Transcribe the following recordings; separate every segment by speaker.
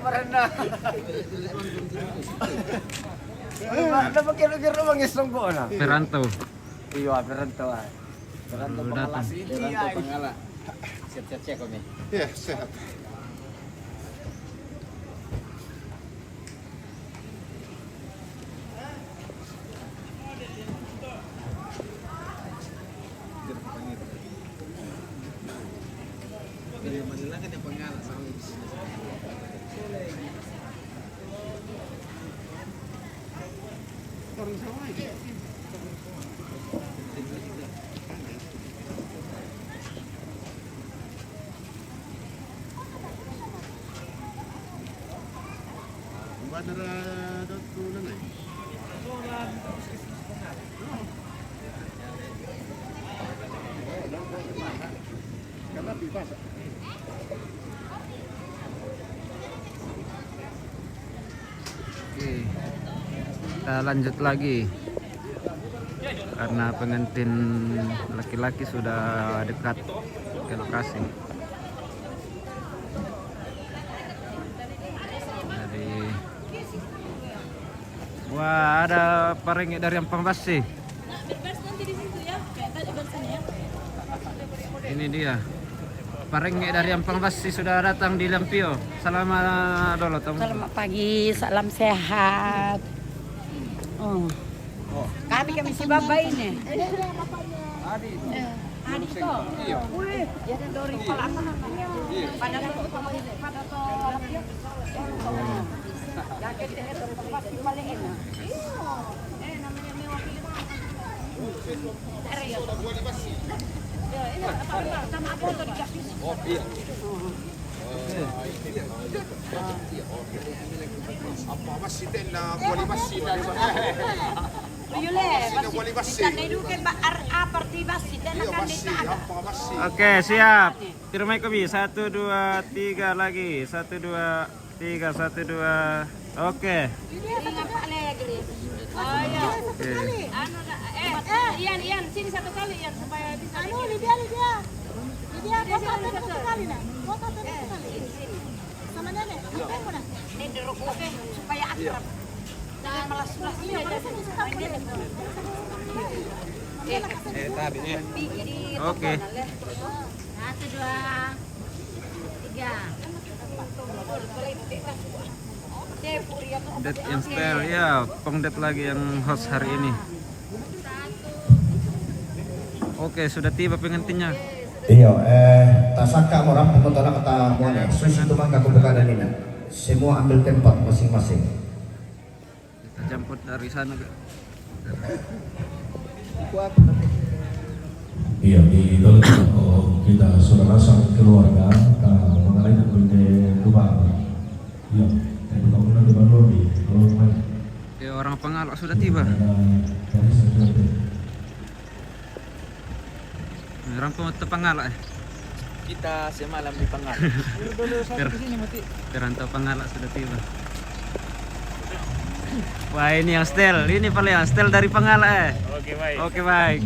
Speaker 1: paranda. Ada pakiro-kiro mangisong ko na.
Speaker 2: Peranto.
Speaker 1: Iya, Peranto. Peranto
Speaker 2: Datang.
Speaker 1: pangala. Siap-siap cek kami.
Speaker 3: Iya, sehat.
Speaker 2: Oke, kita lanjut lagi karena pengantin laki-laki sudah dekat ke lokasi. Jadi, wah ada parengnya dari Ampang Basi. Ini dia. Parengnya dari Ampang Basi sudah datang di Lampio. Selamat dulu, Tom.
Speaker 4: Selamat pagi, salam sehat. Oh. Kami si Baba ini. Adi kok. Wih, ya kan dari Palapa. Pada to. Ya kita itu pasti paling enak. Namanya mewakili. Sama apa tuh dikasih? Oh iya.
Speaker 3: Apa masih tena kuali masih na.
Speaker 2: Oke, siap. Tirmai kami 1 2 3 lagi. 1 2 3 1 2. Oke. Oke.
Speaker 5: Ian, sini satu kali Ian supaya bisa. Lydia, foto satu kali nak. Foto satu kali. Sama nenek. Ini duduk oke supaya akrab. Jangan malah sebelah sini aja.
Speaker 3: Tadi ya.
Speaker 2: Oke.
Speaker 5: 1 2 3.
Speaker 2: Det yang style ya, pengdet lagi yang host hari ini. Oke, sudah tiba pengantinnya.
Speaker 6: Iya, tasaka mo rampung ko na kata mo na. Susi tumang kakumbukanan nila. Semua ambil tempat masing-masing.
Speaker 2: Kita jemput dari sana.
Speaker 7: Iya, di dalam kita saudara sang keluarga mengenai punya rumah. Iya, yang pertama di Bandung di rumah.
Speaker 2: Ya, orang pengalak sudah tiba. Orang pengalak.
Speaker 1: Kita semalam di Pangal.
Speaker 2: Perantau pengalak sudah tiba. Wah, ini yang style. Ini paling yang style dari pengalak.
Speaker 1: Oke, baik.
Speaker 2: Oke, baik.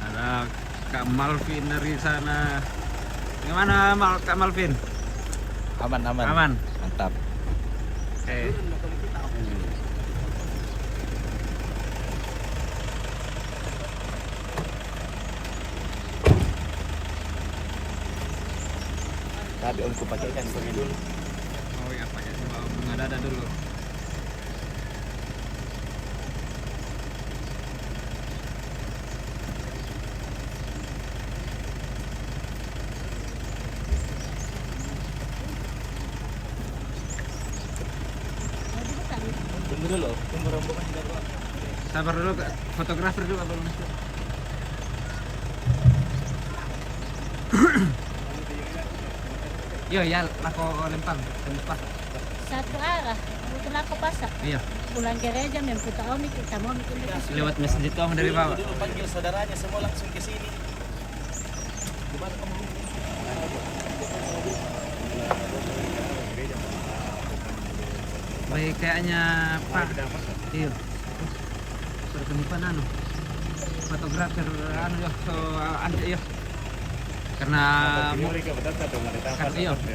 Speaker 2: Ada Kak Malvin dari sana. Gimana Kak Malvin?
Speaker 1: Aman.
Speaker 2: Aman.
Speaker 1: Mantap.
Speaker 2: Oke.
Speaker 1: Tadi aku pakai kan dulu.
Speaker 2: Oh ya, pakai coba bunga dada dulu.
Speaker 1: Tunggu dulu, tunggu rombongan juga.
Speaker 2: Sabar dulu, Kak. Fotografer juga belum masuk. Yo, ya, aku lempar.
Speaker 5: Satu arah. Bukan aku pasak.
Speaker 2: Iya.
Speaker 5: Pulang gereja memputar kita mau bikin dikasih.
Speaker 2: Lewat masjid kamu dari bawah.
Speaker 1: Dulu panggil saudaranya semua langsung ke sini.
Speaker 2: Baik, kayaknya Pak. Iya. Sudah penipuan fotografer ya, so anda ya. Karena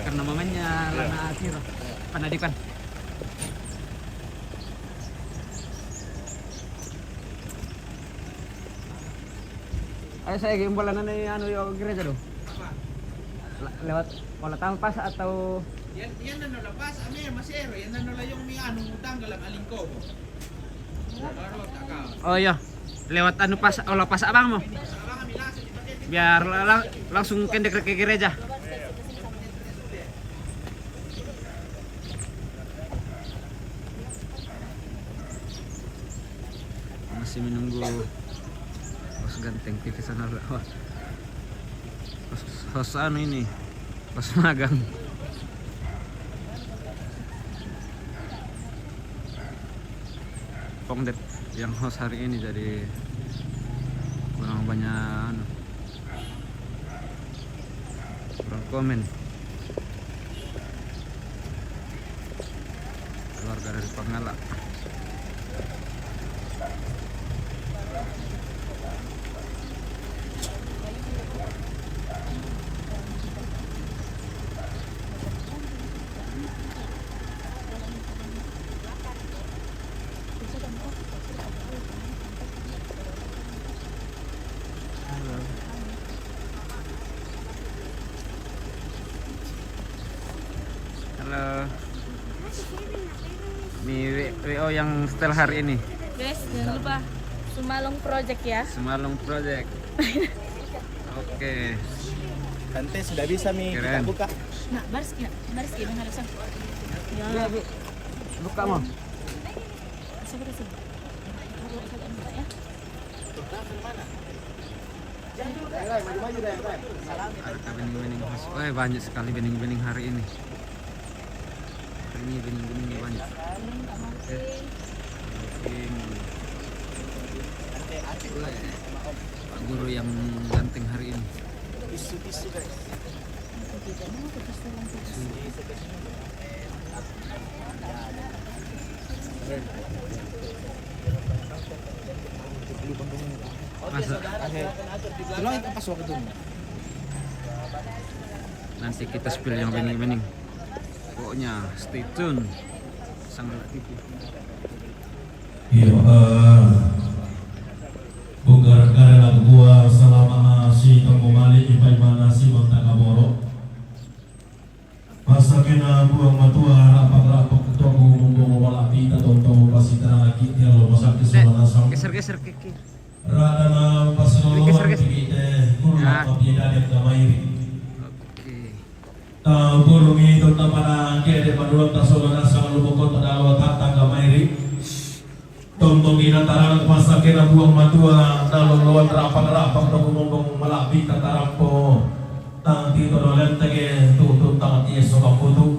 Speaker 2: karena mamanya lana siro panadikan. Ayo saya gimbalan na ano yung gereja do. Lewat wala tang pas atau
Speaker 3: Yan na nalapas, masero. Yan na nala yung may anong tanggal ang alingko.
Speaker 2: oh iya lewat anu pas olah pas abang mo. Biar langsung kendek ke gereja. Masih menunggu pos ganteng TV sana. Pos anu ini pos magang. Pongdet yang host hari ini jadi kurang banyak kurang komen keluarga dari Pangala. Halo. Ini WO yang setelah hari ini.
Speaker 4: Guys, jangan lupa Sumalong Project ya.
Speaker 2: Sumalong Project. Oke.
Speaker 1: Kante sudah bisa kita
Speaker 2: Keren.
Speaker 1: buka.
Speaker 4: Nah, baris kita harus.
Speaker 2: Ya, buka mau.
Speaker 4: Sabar. Ya.
Speaker 1: Maju deh,
Speaker 2: Ada bening-bening masuk. Wah, banyak sekali bening-bening hari ini. Hari ini bening-beningnya banyak. Pak guru yang ganteng hari ini.
Speaker 1: Tisu guys.
Speaker 2: Masa
Speaker 1: Tulong itu pas waktu itu.
Speaker 2: nanti kita spill yang bening-bening. Pokoknya stay tune. Sangat TV.
Speaker 7: Iya, gara-gara lagu gua selama si kamu mali ipai mana si bang takaboro. Masa kena buang matua rapak-rapak ketua ngomong wala pita tonton pasti lagi dia lo masak di sana sama.
Speaker 2: Geser-geser kiki.
Speaker 7: Radana pasilolo kita guru kapieda dan kamairi.
Speaker 2: Oke.
Speaker 7: Tahu guru itu tampana kede paduan tasolona sama lubukot tadalo tata kamairi. Tonton ina tarang masa kena buang matua nalong lawan rapak-rapak ngomong malapi tatarampo. Tang tito dolen tege tutut tangan Yesus kamputu.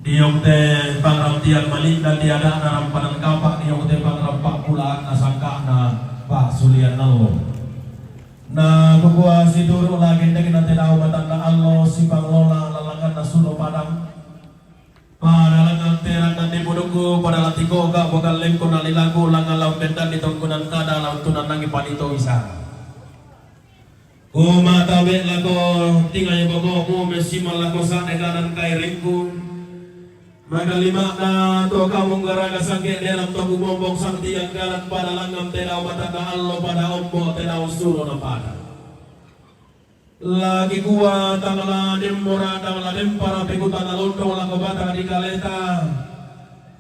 Speaker 7: Diong te pangram tiang malik dan tiada narampanan kapak diong te pangram pak pulaan nasangka na Pak Sulian nalo. Na kukuha si duro lagi tege nanti tahu matanda Allah si panglola lalangan nasulo padang. Padalangan terang dan dibudungku pada latiko ka bokal lengko nalilago langan laut bendan ditongkunan kada laut tunan nangi panito isa. Mata bet lako tinggal yang bago mesimal lako sa neganan kai ringku. Magalima na to kamu garaga sangke dalam togu bombong sang tiang galan pada langam tena matanda allo pada ombo tena usuro na pada. Lagi gua tangala demora tangala para pekutan alondo lako bata di kaleta.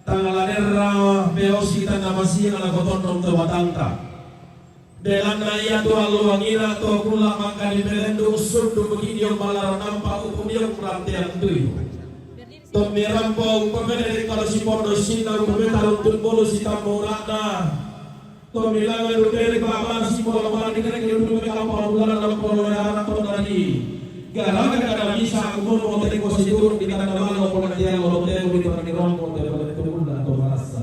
Speaker 7: Tangala derra beosi tanga masih ala koton to batangka. Dengan naya tu alu wangira tu kula maka di merendu sundu begini yang malar nampak hukum yang perantian tu. Tomi rampong pemene kalau si pondo sina pemene untuk bolu si tamorana. Tomi langan dari kelapa si pondo malah dikerek untuk kelapa bulan dalam pondo anak pondo tadi. Gara-gara kada bisa umur mau tadi positur di tanah malu pondo dia lo teh di tanah rompong dari bulan atau merasa.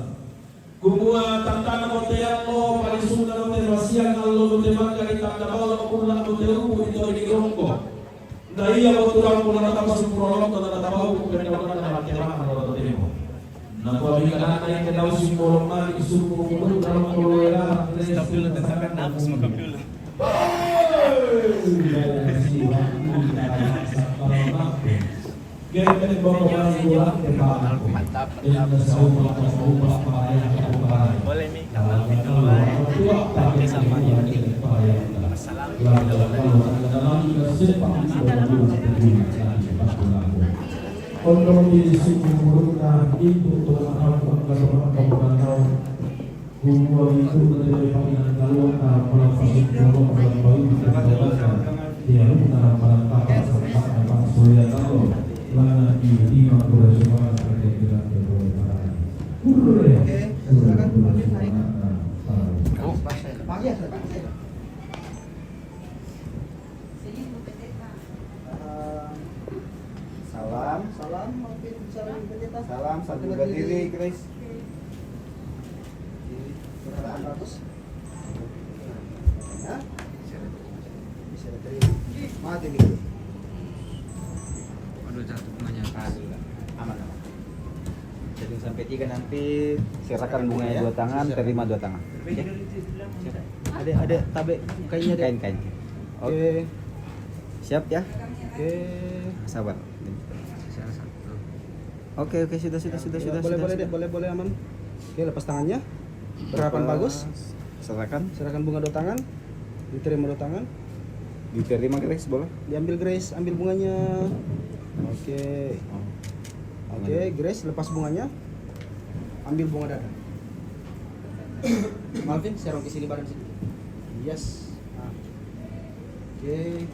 Speaker 7: Kumua tantana motea lo paling sunda motea wasian allo motea mangga di tanda bawah pulang motea ubu itu di rongko. Nah iya waktu orang pulang tambah sepuluh orang tanda bawah kemudian orang dalam keramat kalau temu. Nah kalau di kanan yang kita usi bolong mali suruh kumul dalam kolera. Stop dulu, tetapi nafsu makam dulu.
Speaker 2: Boleh nih.
Speaker 1: Salam, satu berdiri, Grace. Ya? Bisa terima. Mati nih.
Speaker 2: Aduh, jatuh bunganya.
Speaker 1: Aman. Jadi sampai 3 nanti silakan bunganya 2 tangan, terima 2 tangan. Ada tabe kainnya deh. Kain. Oke. Siap ya? Oke. Sabar. Oke, sudah. Boleh aman. Oke, lepas tangannya. Berhadapan bagus. Serahkan bunga 2 tangan. Diterima 2 tangan. Diterima Grace, boleh? Diambil Grace, ambil bunganya. Oke. Oke, Grace lepas bunganya. Ambil bunga dada. Malvin, serong ke sini badan sini. Yes. Nah. Oke.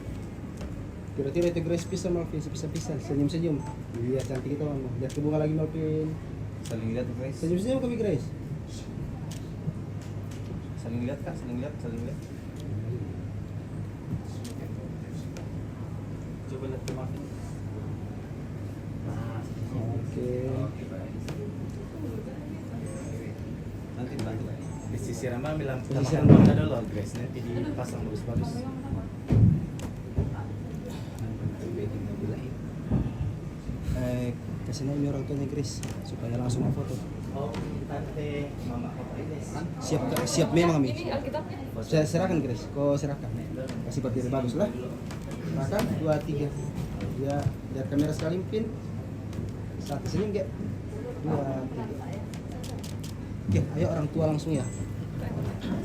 Speaker 1: Kira-kira itu Grace pisah Malvin, sepisah-pisah, senyum-senyum. Iya, cantik itu Mama. Lihat ke bunga lagi Malvin. Saling lihat Grace. Senyum-senyum kami Grace. Saling lihat Kak, saling lihat. Coba lihat ke Malvin. Oke. Nanti bantu. Disisir sama bilang tambahkan dulu Grace, nanti dipasang bagus-bagus. Kasihnya ini orang tuanya Grace supaya langsung foto. Oh, kita mama foto ini. Siap memang kami. Saya serahkan Grace, kau serahkan. Kasih berdiri bagus lah. Serahkan 2, 3. Ya, lihat kamera sekali Pin. 1 senyum enggak? 2, 3. Oke, ayo orang tua langsung ya.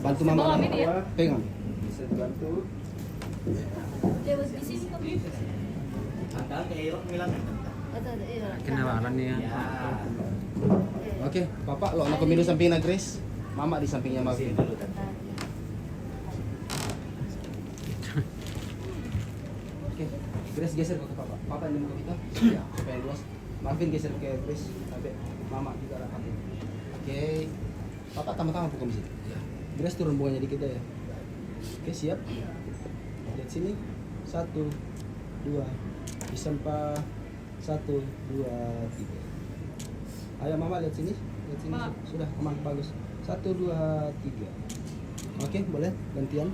Speaker 1: Bantu mama orang tua. Pegang. Bisa dibantu. Angkat ke Irok bilang.
Speaker 2: Kenalan nih ya.
Speaker 1: Oke, Bapak lo anak pemilu sampingnya Grace, Mama di sampingnya Malvin. Oke, Grace geser ke Papa. Papa yang ke kita. Ya, supaya luas. Malvin geser ke Grace, sampai Mama juga rapat. Oke. Papa tama-tama pukul sini. Grace turun bunganya dikit ya. Oke, siap. Lihat sini. 1, 2. Disempa 1, 2, 3. Ayo Mama lihat sini. Sudah aman bagus. 1, 2, 3. Oke, boleh gantian.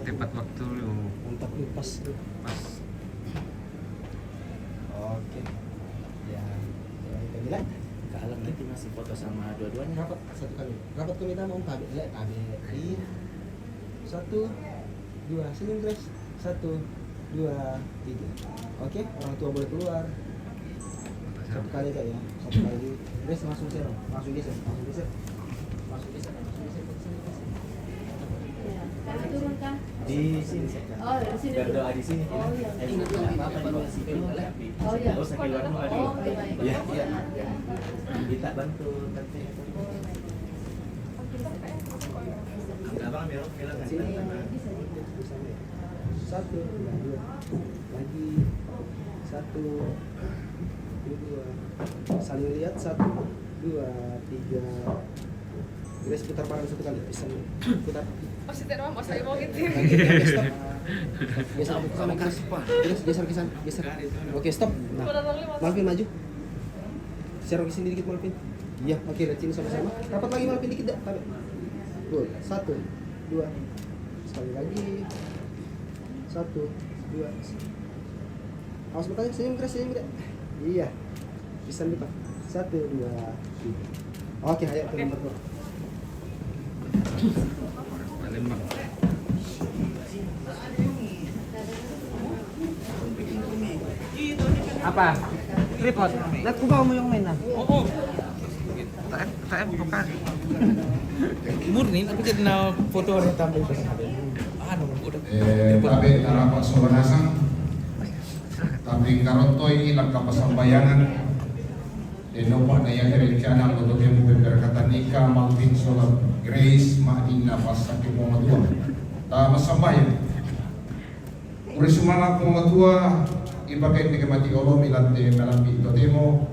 Speaker 2: Tepat waktu lu.
Speaker 1: Mantap nih, pas. Oke. Ya, kita bilang kalau nanti masih foto sama dua-duanya rapat 1 kali. Rapat kami mau kabel, kabel. 1, 2, senyum Grace. 1, 2, 3. Oke, orang tua boleh keluar. 1 kali Kak ya. 1 kali. Grace langsung geser.
Speaker 5: Turun kah?
Speaker 3: Di sini saja.
Speaker 5: Oh, di sini.
Speaker 3: Berdoa di sini.
Speaker 5: Oh iya.
Speaker 3: Oh iya. Gak usah keluar rumah dulu.
Speaker 5: Oh
Speaker 3: Iya.
Speaker 5: iya.
Speaker 3: Kita bantu tante. Abang bilang kan.
Speaker 1: 1, 2, lagi 1, 2. Saling lihat 1, 2, 3. Grace putar bareng 1 kali. Bisa putar. Geser ke sana Grace. Geser ke sana. Oke, stop. Nah, Malvin maju. Serong ke sini dikit Malvin. Iya, oke, lihat sini sama-sama. Rapat lagi Malvin dikit dah. Good. 1, 2. Sekali lagi. 1, 2. Awas bertanya, senyum Grace, senyum Grace. Iya. Bisa lipat. 1, 2, 3. Oke, ayo ke nomor 2.
Speaker 2: Palembang. Apa? Tripod.
Speaker 1: Lihat kung mo yung main na.
Speaker 2: Oo. Tak bukan.
Speaker 3: Murni tapi jadi na foto orang tampil ke ano udah
Speaker 6: Tabi narapat sobanasang. Tabi karotoy ilang kapasambayangan. Denopa na yang rencana untuk yang berkata nikah Malvin Solar Grace Maina Pasaki Muhammadua. Ta masambayan. Uri sumala Muhammadua ipakai nikmati Allah milante melambi itu demo.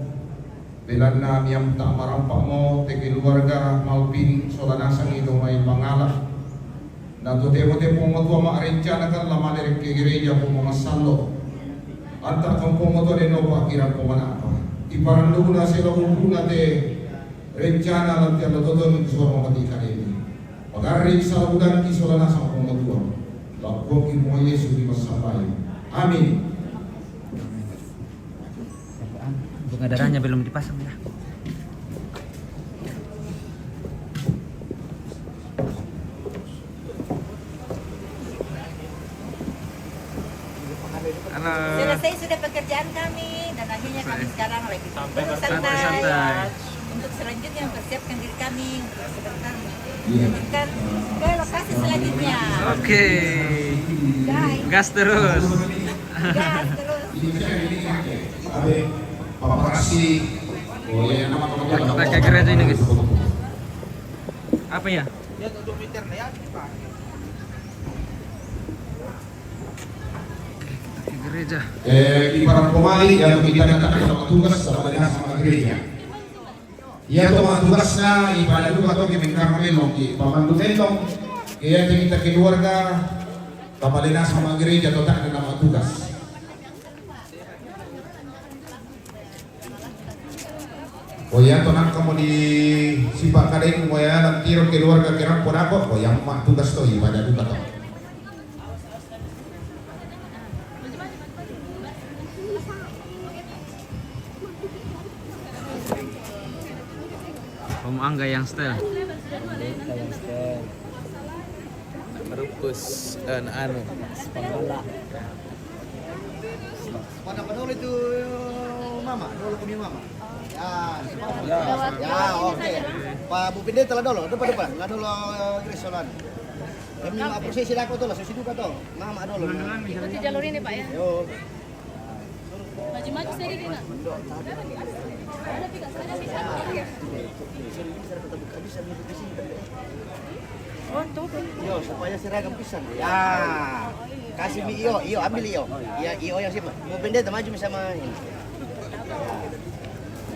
Speaker 6: Bilan na miyam tak marampak mo te keluarga Malvin Solanasang itu may pangalak. Na to demo Muhammadua maarencana kan lama dari ke gereja po mga salo. Anta kang Muhammadua denopa kirang po manapa. Iparang na sila hubungan de rencana lantian lotodon suara mati ini. Pagari sa bulan isola na sa Muhammadua. Lapong imo Yesus di masambayan. Amin.
Speaker 2: Bunga darahnya belum dipasang ya. Halo.
Speaker 4: Selesai sudah pekerjaan kami dan akhirnya kami sekarang lagi
Speaker 2: Santai.
Speaker 4: untuk selanjutnya mempersiapkan diri kami untuk sebentar melanjutkan ke lokasi selanjutnya.
Speaker 2: Oke. Gas terus.
Speaker 4: Gas terus.
Speaker 6: Abe, paparasi. Oh ya, nama
Speaker 2: Kita ke gereja ini guys. Apa ya?
Speaker 3: ya 2 meter na yan Pak.
Speaker 2: Ke gereja.
Speaker 6: Ibarat pemali yang kita datang ke tugas sama dengan sama gereja. Ia tu mga tugas na ibadah dulu atau kimeng karmelong ki pamandu tentong kaya kita keluarga kabalina sama gereja atau tak ada nama tugas. O yan to nang kamu di sipak kadeng mo yan ang tiro keluarga kirang po nako o yang mak tugas to ibadah dulu to.
Speaker 2: Om Angga yang style.
Speaker 3: Merupus dan ano
Speaker 1: Pada dulu itu mama, dulu punya mama. Ya, oke. Pak Bu Pinde telah dulu, depan. Nggak dulu Grisolan. Kami mau prosesi aku tuh lah, susi duka tuh. Mama dulu.
Speaker 5: Ikuti jalur ini Pak ya.
Speaker 1: Yo.
Speaker 5: Maju-maju sedikit nak. Oh, tuh.
Speaker 1: Yo, supaya seragam pisang. Ya. Kasih mi iyo ambil iyo. Ya, iyo yang siapa? Bu Pinde maju sama ini.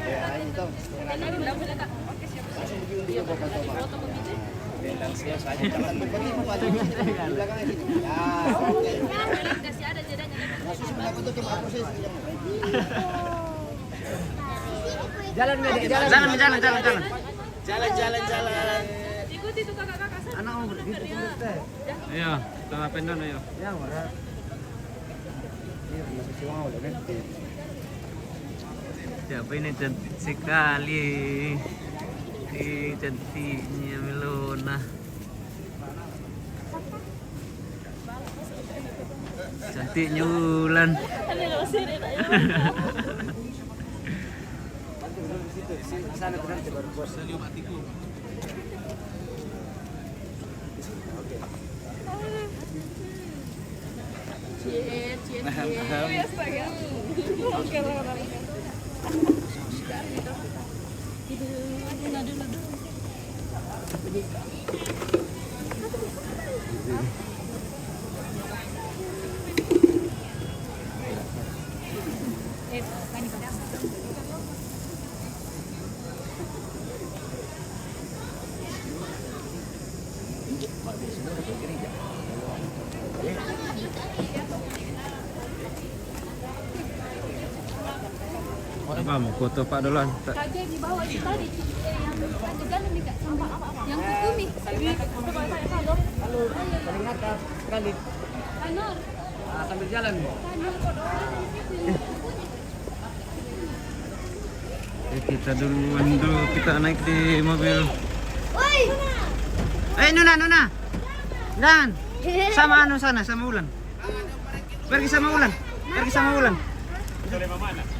Speaker 1: Ya, ini tuh. Langsung begini dia bapak tuh, Pak. Lansia saja jangan berhenti maju di sini di belakang sini. Ya, oke.
Speaker 5: Kasih ada jedanya.
Speaker 1: Masuk aku tuh cuma proses.
Speaker 2: Jalan.
Speaker 3: jalan
Speaker 5: Ikuti tuh kakak-kakak sana.
Speaker 1: Anak mau begitu teh.
Speaker 2: Ayo, sama pendon ayo.
Speaker 1: Ya, marah. Ini masih semua udah kan.
Speaker 2: Siapa ini cantik sekali. Cantiknya Melona. Cantiknya Ulan.
Speaker 1: Sana tuh nanti baru bos.
Speaker 5: Oke lah.
Speaker 2: Apa mau foto Pak duluan?
Speaker 5: Kajai di bawah itu tadi yang jalan nih Kak, sampah apa-apa. Yang kukumi. Coba saya halo.
Speaker 1: Halo, paling atas sekali.
Speaker 5: Kanor.
Speaker 1: Sambil jalan.
Speaker 5: Kanor kok orang di situ.
Speaker 2: Kita dulu kita naik di mobil.
Speaker 5: Woi.
Speaker 2: Nuna. Dan sama anu sana sama Ulan. Pergi sama Ulan.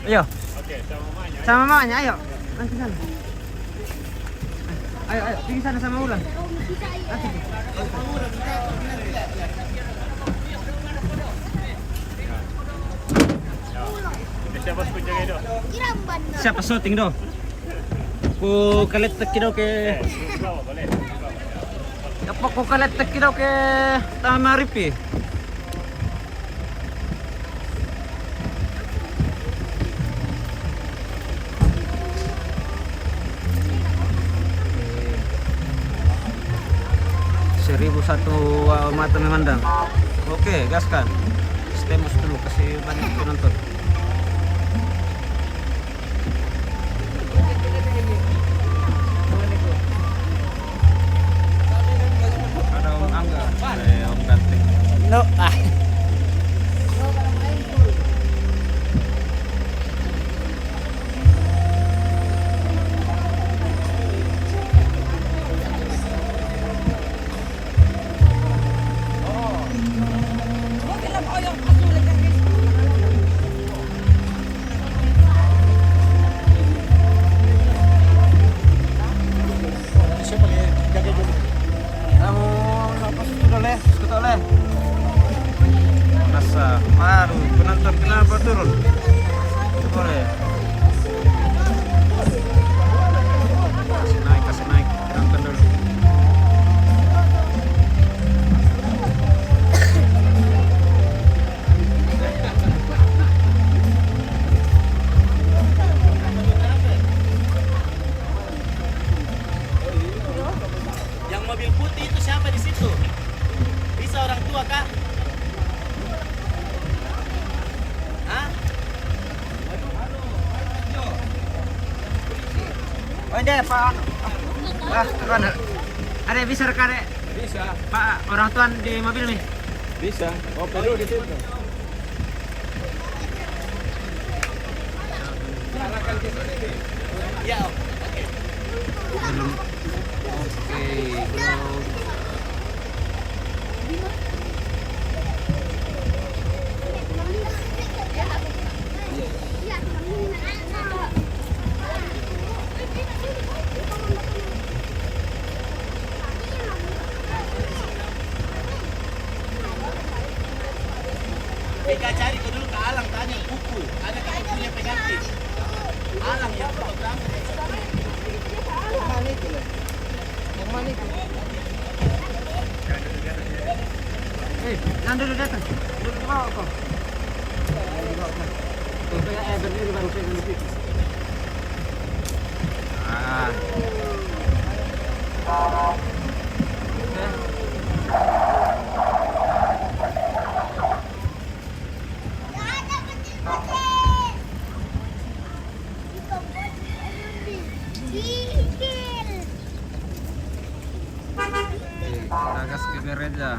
Speaker 2: Ayo. Oke, sama mamanya. Sama mamanya, ayo. Nanti sana. Ayo, pergi sana sama Ulan. Nanti. Siapa syuting do? Ku kalet teki do ke. Apa ku kalet teki do ke Tamaripi? Seribu satu mata memandang. Oke, gaskan. Stemos dulu kasih banyak penonton. Ada Om Angga, Om Ganting. No. Masa baru penonton kenapa turun? Itu boleh. Kasih naik, penonton dulu.
Speaker 3: Yang mobil putih itu siapa di situ? Bisa orang tua kah? Hah?
Speaker 2: Oh deh Pak. Kan. Ada bisa rekan dek?
Speaker 3: Bisa.
Speaker 2: Pak, orang tuan di mobil nih.
Speaker 3: Bisa. Oh, perlu di situ. Ya, oke.
Speaker 2: Belum. Oke, belum.
Speaker 3: Mega cari kau dulu ke Alang, tanya buku. Ada kan punya pengganti? Alang yang fotografer.
Speaker 2: Jangan dulu datang. Duduk di bawah kok. Tuh, saya berdiri baru saya duduk. Kita gas ke gereja.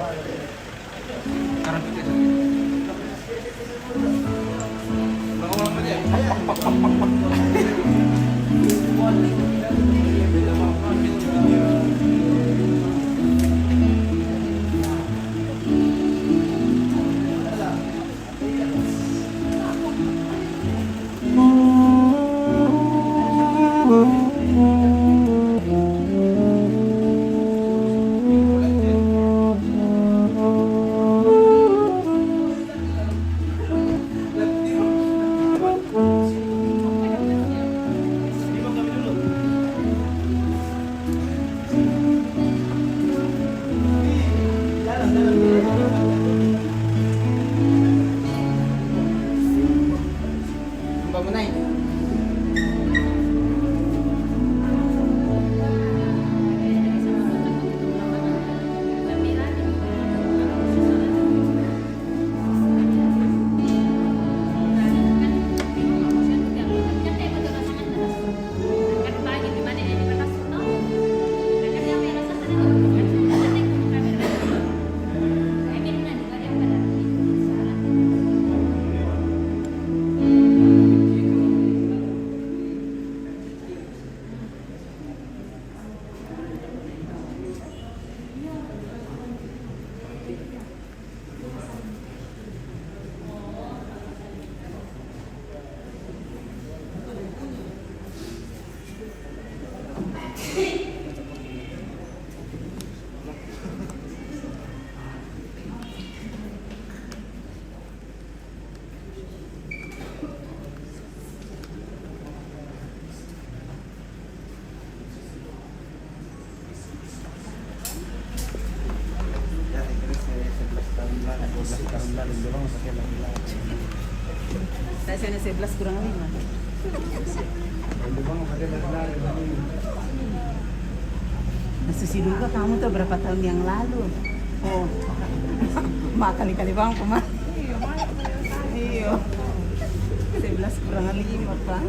Speaker 3: Sekarang kita ulang aja ya.
Speaker 1: Mbak Menai.
Speaker 4: Saya 11 kurang 5. Nasusi dulu kamu tuh berapa tahun yang lalu? Oh, kali-kali bang kemana? Iya, 11 kurang 5 Pak.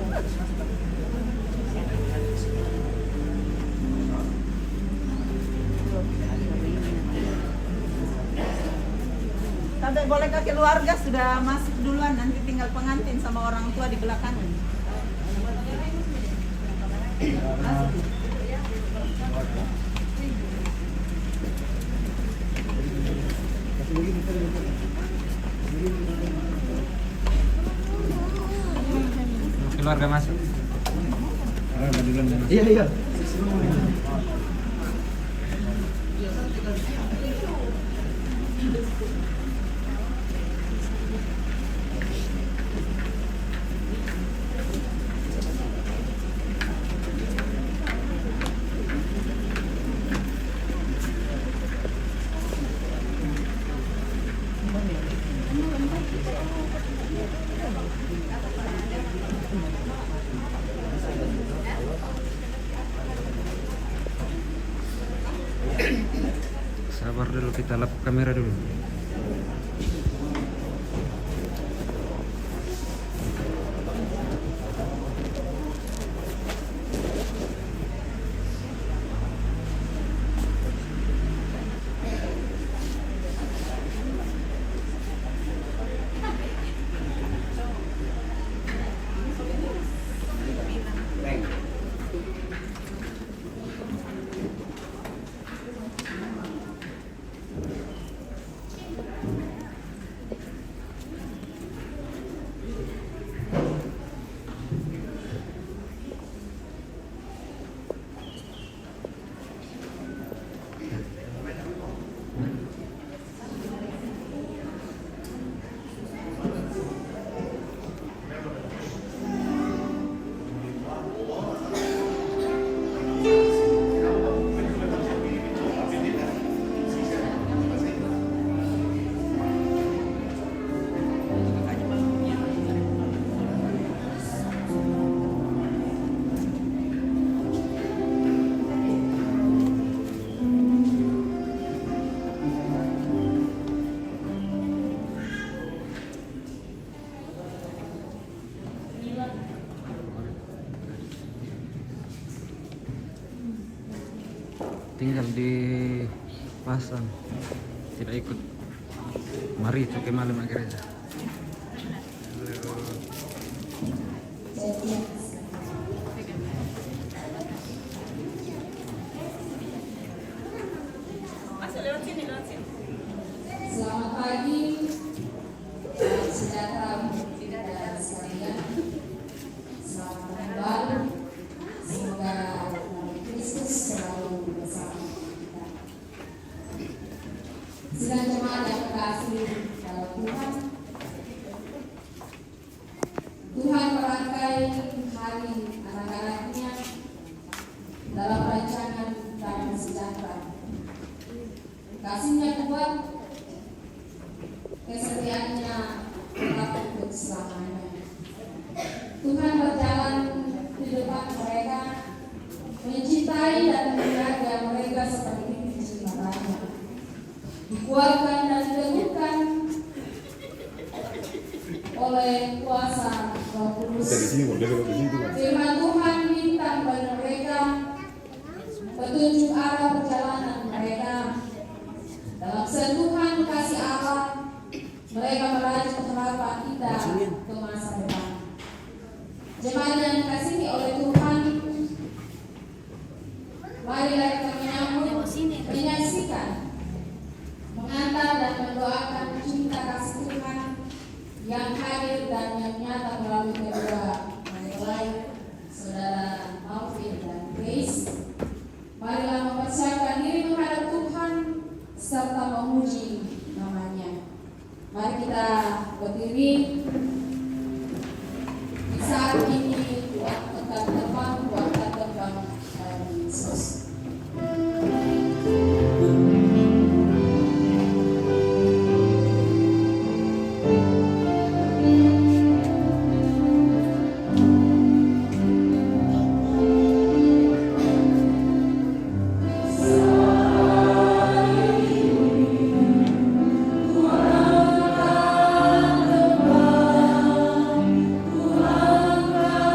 Speaker 4: Tante bolehkah keluarga sudah masuk duluan, nanti tinggal pengantin sama orang tua di belakang.
Speaker 2: Keluarga masuk.
Speaker 1: Iya, iya.
Speaker 2: Sabar dulu, kita lap kamera dulu. Tinggal dipasang. tidak ikut. Mari itu malam gereja.
Speaker 8: Selamat pagi, salam sejahtera untuk kita dan sekalian. Selamat tahun baru. Semoga Kristus selalu bersama kita. Sidang jemaat yang terkasih dalam Tuhan. Tuhan merangkai hari anak-anaknya dalam rancangan damai sejahtera. Kasihnya kuat, kesetiaannya tetap untuk selamanya. Tuhan berjalan di depan mereka, mencintai dan menjaga mereka seperti kecintaannya. Dikuatkan dan diteguhkan oleh kuasa Roh Kudus. Firman Tuhan bintang bagi mereka, petunjuk arah perjalanan mereka. Dalam sentuhan kasih Allah, mereka meraih harapan kita ke masa depan. Jemaat yang dikasihi oleh Tuhan, marilah kita menyambut, menyaksikan, mengantar dan mendoakan cinta kasih Tuhan yang hadir dan yang nyata melalui kedua mempelai saudara Alvin dan Grace. Marilah mempersiapkan diri menghadap Tuhan serta memuji namanya. Mari kita berdiri. Di saat ini buat tekan terbang, buat terbang Yesus. Tuhan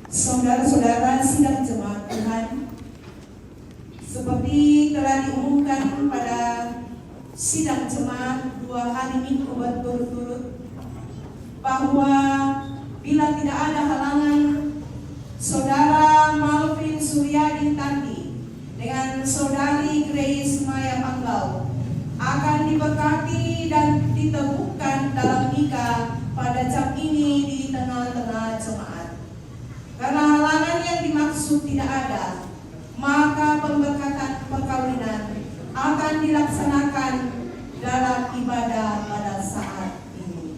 Speaker 9: Saudara-saudara sidang jemaat Tuhan, seperti telah diumumkan pada sidang jemaat 2 hari Minggu berturut-turut, bahwa bila tidak ada halangan, Saudara Malvin Suryadi Tandi dengan Saudari Grace Maya Panggau akan diberkati dan diteguhkan dalam nikah pada jam ini di tengah-tengah jemaat. Karena halangan yang dimaksud tidak ada, maka pemberkatan perkawinan akan dilaksanakan dalam ibadah pada saat ini.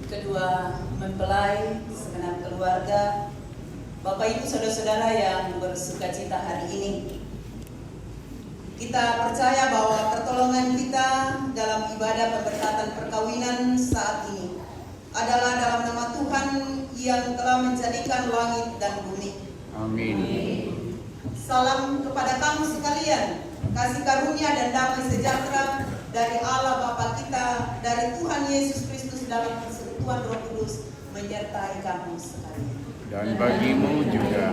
Speaker 10: Kedua mempelai, segenap keluarga, Bapak Ibu saudara-saudara yang bersuka cita hari ini, kita percaya bahwa pertolongan kita dalam ibadah pemberkatan perkawinan saat ini adalah dalam nama Tuhan yang telah menjadikan langit dan bumi.
Speaker 2: Amin.
Speaker 10: Salam kepada kamu sekalian, kasih karunia dan damai sejahtera dari Allah Bapa kita, dari Tuhan Yesus Kristus dalam persekutuan Roh Kudus menyertai kamu sekalian.
Speaker 2: Dan bagimu juga.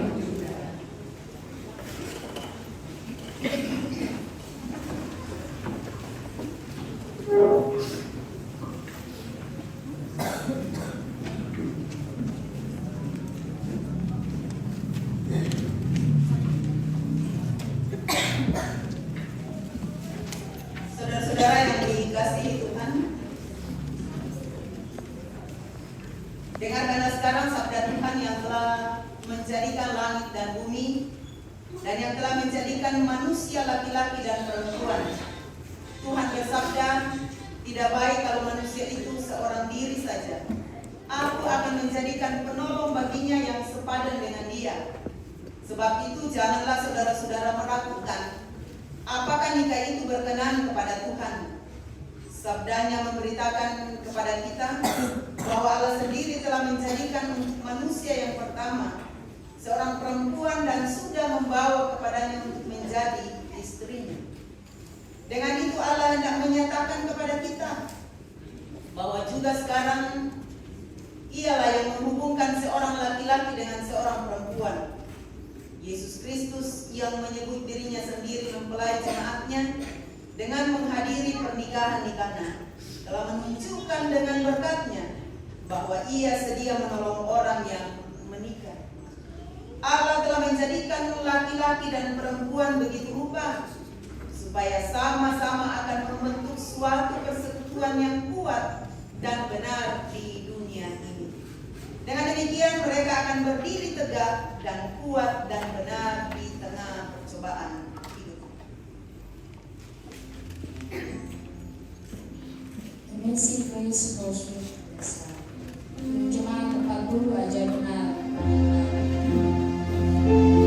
Speaker 10: Dengarkanlah sekarang sabda Tuhan yang telah menjadikan langit dan bumi, dan yang telah menjadikan manusia laki-laki dan perempuan. Tuhan bersabda, tidak baik kalau manusia itu seorang diri saja. Aku akan menjadikan penolong baginya yang sepadan dengan dia. Sebab itu janganlah saudara-saudara meragukan apakah nikah itu berkenan kepada Tuhan. Sabdanya memberitakan kepada kita bahwa Allah sendiri telah menjadikan untuk manusia yang pertama seorang perempuan dan sudah membawa kepadanya untuk menjadi istrinya. Dengan itu Allah hendak menyatakan kepada kita bahwa juga sekarang ialah yang menghubungkan seorang laki-laki dengan seorang perempuan. Yesus Kristus yang menyebut dirinya sendiri mempelai jemaatnya dengan menghadiri pernikahan di Kana telah menunjukkan dengan berkatnya bahwa ia sedia menolong orang yang menikah. Allah telah menjadikan laki-laki dan perempuan begitu rupa supaya sama-sama akan membentuk suatu persekutuan yang kuat dan benar di dunia ini. Dengan demikian mereka akan berdiri tegak dan kuat dan benar di tengah percobaan hidup.
Speaker 8: Amazing Grace Worship Jemaat 40 aja benar.
Speaker 5: Descend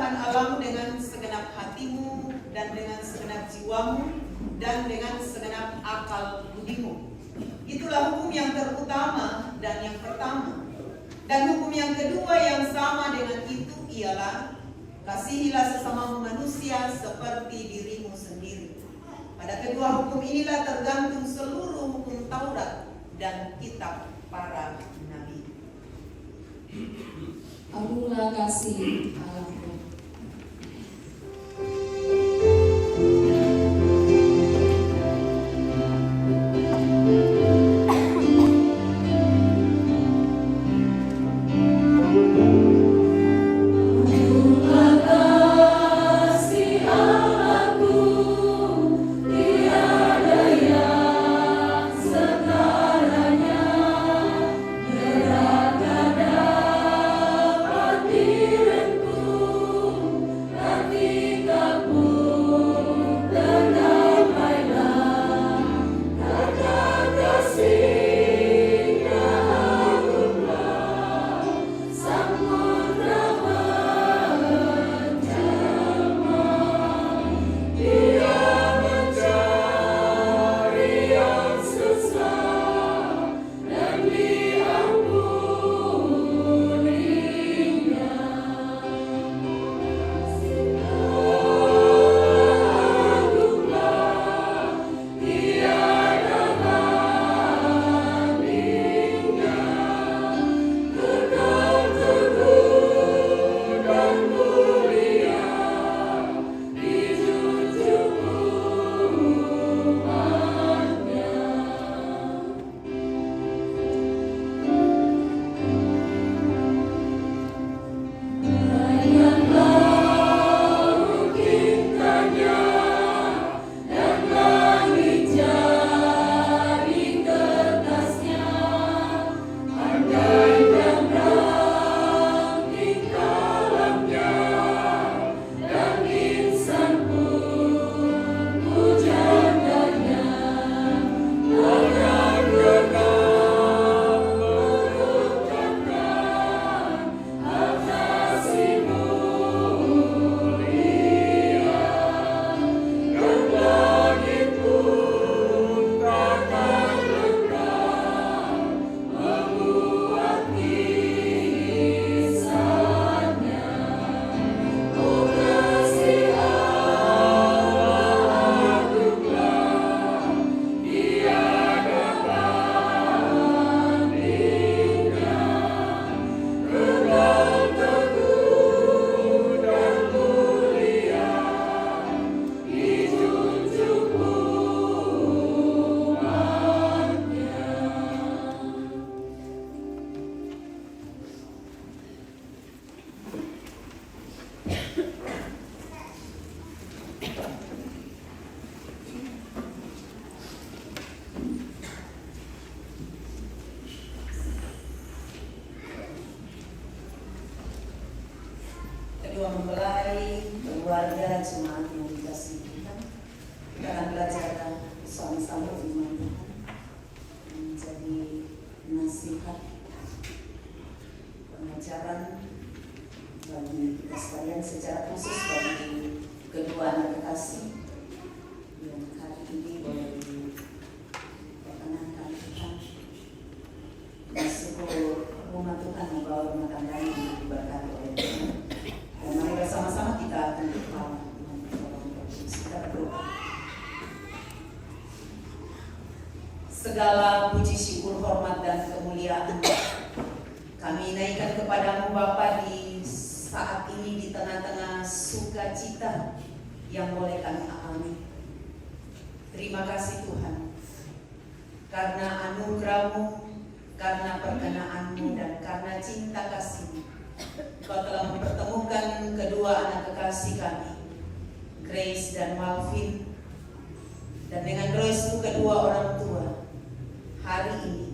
Speaker 10: akan Allahmu dengan segenap hatimu dan dengan segenap jiwamu dan dengan segenap akal budimu. Itulah hukum yang terutama dan yang pertama. Dan hukum yang kedua yang sama dengan itu ialah kasihilah sesamamu manusia seperti dirimu sendiri. Pada kedua hukum inilah tergantung seluruh hukum Taurat dan kitab para nabi.
Speaker 8: Agunglah kasih Allahku.
Speaker 10: Kedua mempelai, keluarga, jemaat yang dikasihi Tuhan, kita akan belajar sama-sama firman Tuhan menjadi nasihat pengajaran bagi kita sekalian, secara khusus bagi kedua anak kekasih yang hari ini boleh diperkenankan Tuhan. Bersyukur rumah Tuhan membawa rumah tangga yang diberkati oleh Tuhan. Dan mari bersama-sama kita akan berdoa. Kita berdoa. Segala puji, syukur, hormat, dan kemuliaan kami naikkan kepadamu Bapa di saat ini di tengah-tengah sukacita yang boleh kami alami. Terima kasih Tuhan, karena anugerah-Mu, karena perkenaanmu, dan karena cinta kasih-Mu, Kau telah mempertemukan kedua anak kekasih kami, Grace dan Malvin, dan dengan restu kedua orang tua, hari ini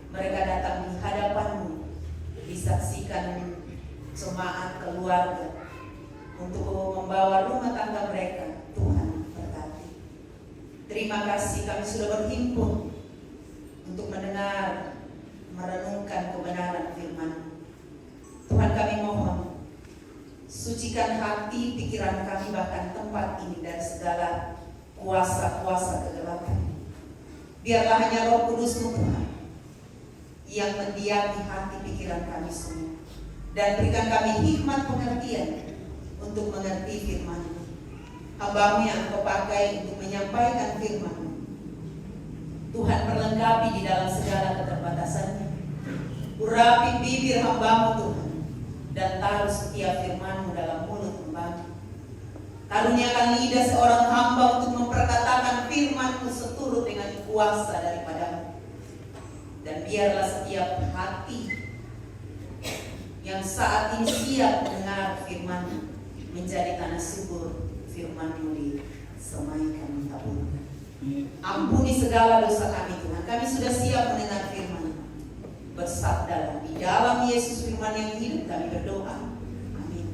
Speaker 10: mereka datang di hadapan-Mu, disaksikan jemaat keluarga untuk membawa rumah tangga mereka. Tuhan berkati. Terima kasih kami sudah berhimpun untuk mendengar, merenungkan kebenaran firman. Tuhan kami mohon, suci
Speaker 9: sucikan hati, pikiran kami, bahkan tempat ini dari segala kuasa-kuasa kegelapan. Biarlah hanya Roh Kudus-Mu Tuhan yang mendiami hati pikiran kami semua, dan berikan kami hikmat pengertian untuk mengerti firman-Mu. Hamba-Mu yang Engkau pakai untuk menyampaikan firman-Mu, Tuhan perlengkapi di dalam segala keterbatasannya. Urapi bibir hamba-Mu Tuhan, dan taruh setiap firman-Mu dalam mulut hamba-Mu. Karuniakan lidah seorang hamba untuk memperkatakan firman-Mu seturut dengan kuasa daripada-Mu. Dan biarlah setiap hati yang saat ini siap mendengar firman-Mu menjadi tanah subur firman-Mu disemaikan tabur. Ampuni segala dosa kami Tuhan. Kami sudah siap mendengar firman-Mu. Bersabdalah di dalam Yesus firman yang hidup kami berdoa. Amin.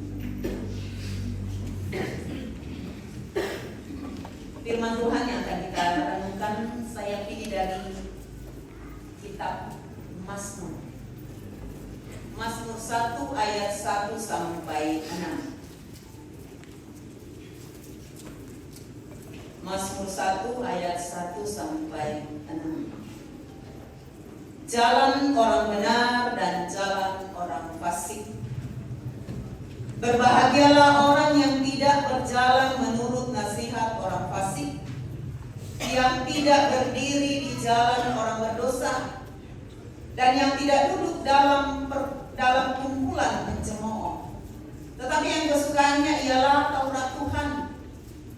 Speaker 9: Firman Tuhan yang akan kita renungkan saya pilih dari kitab Mazmur. Mazmur 1 ayat 1 sampai 6. Mazmur 1 ayat 1 sampai 6. Jalan orang benar dan jalan orang fasik. Berbahagialah orang yang tidak berjalan menurut nasihat orang fasik, yang tidak berdiri di jalan orang berdosa, dan yang tidak duduk dalam kumpulan pencemooh. Tetapi yang kesukaannya ialah Taurat Tuhan,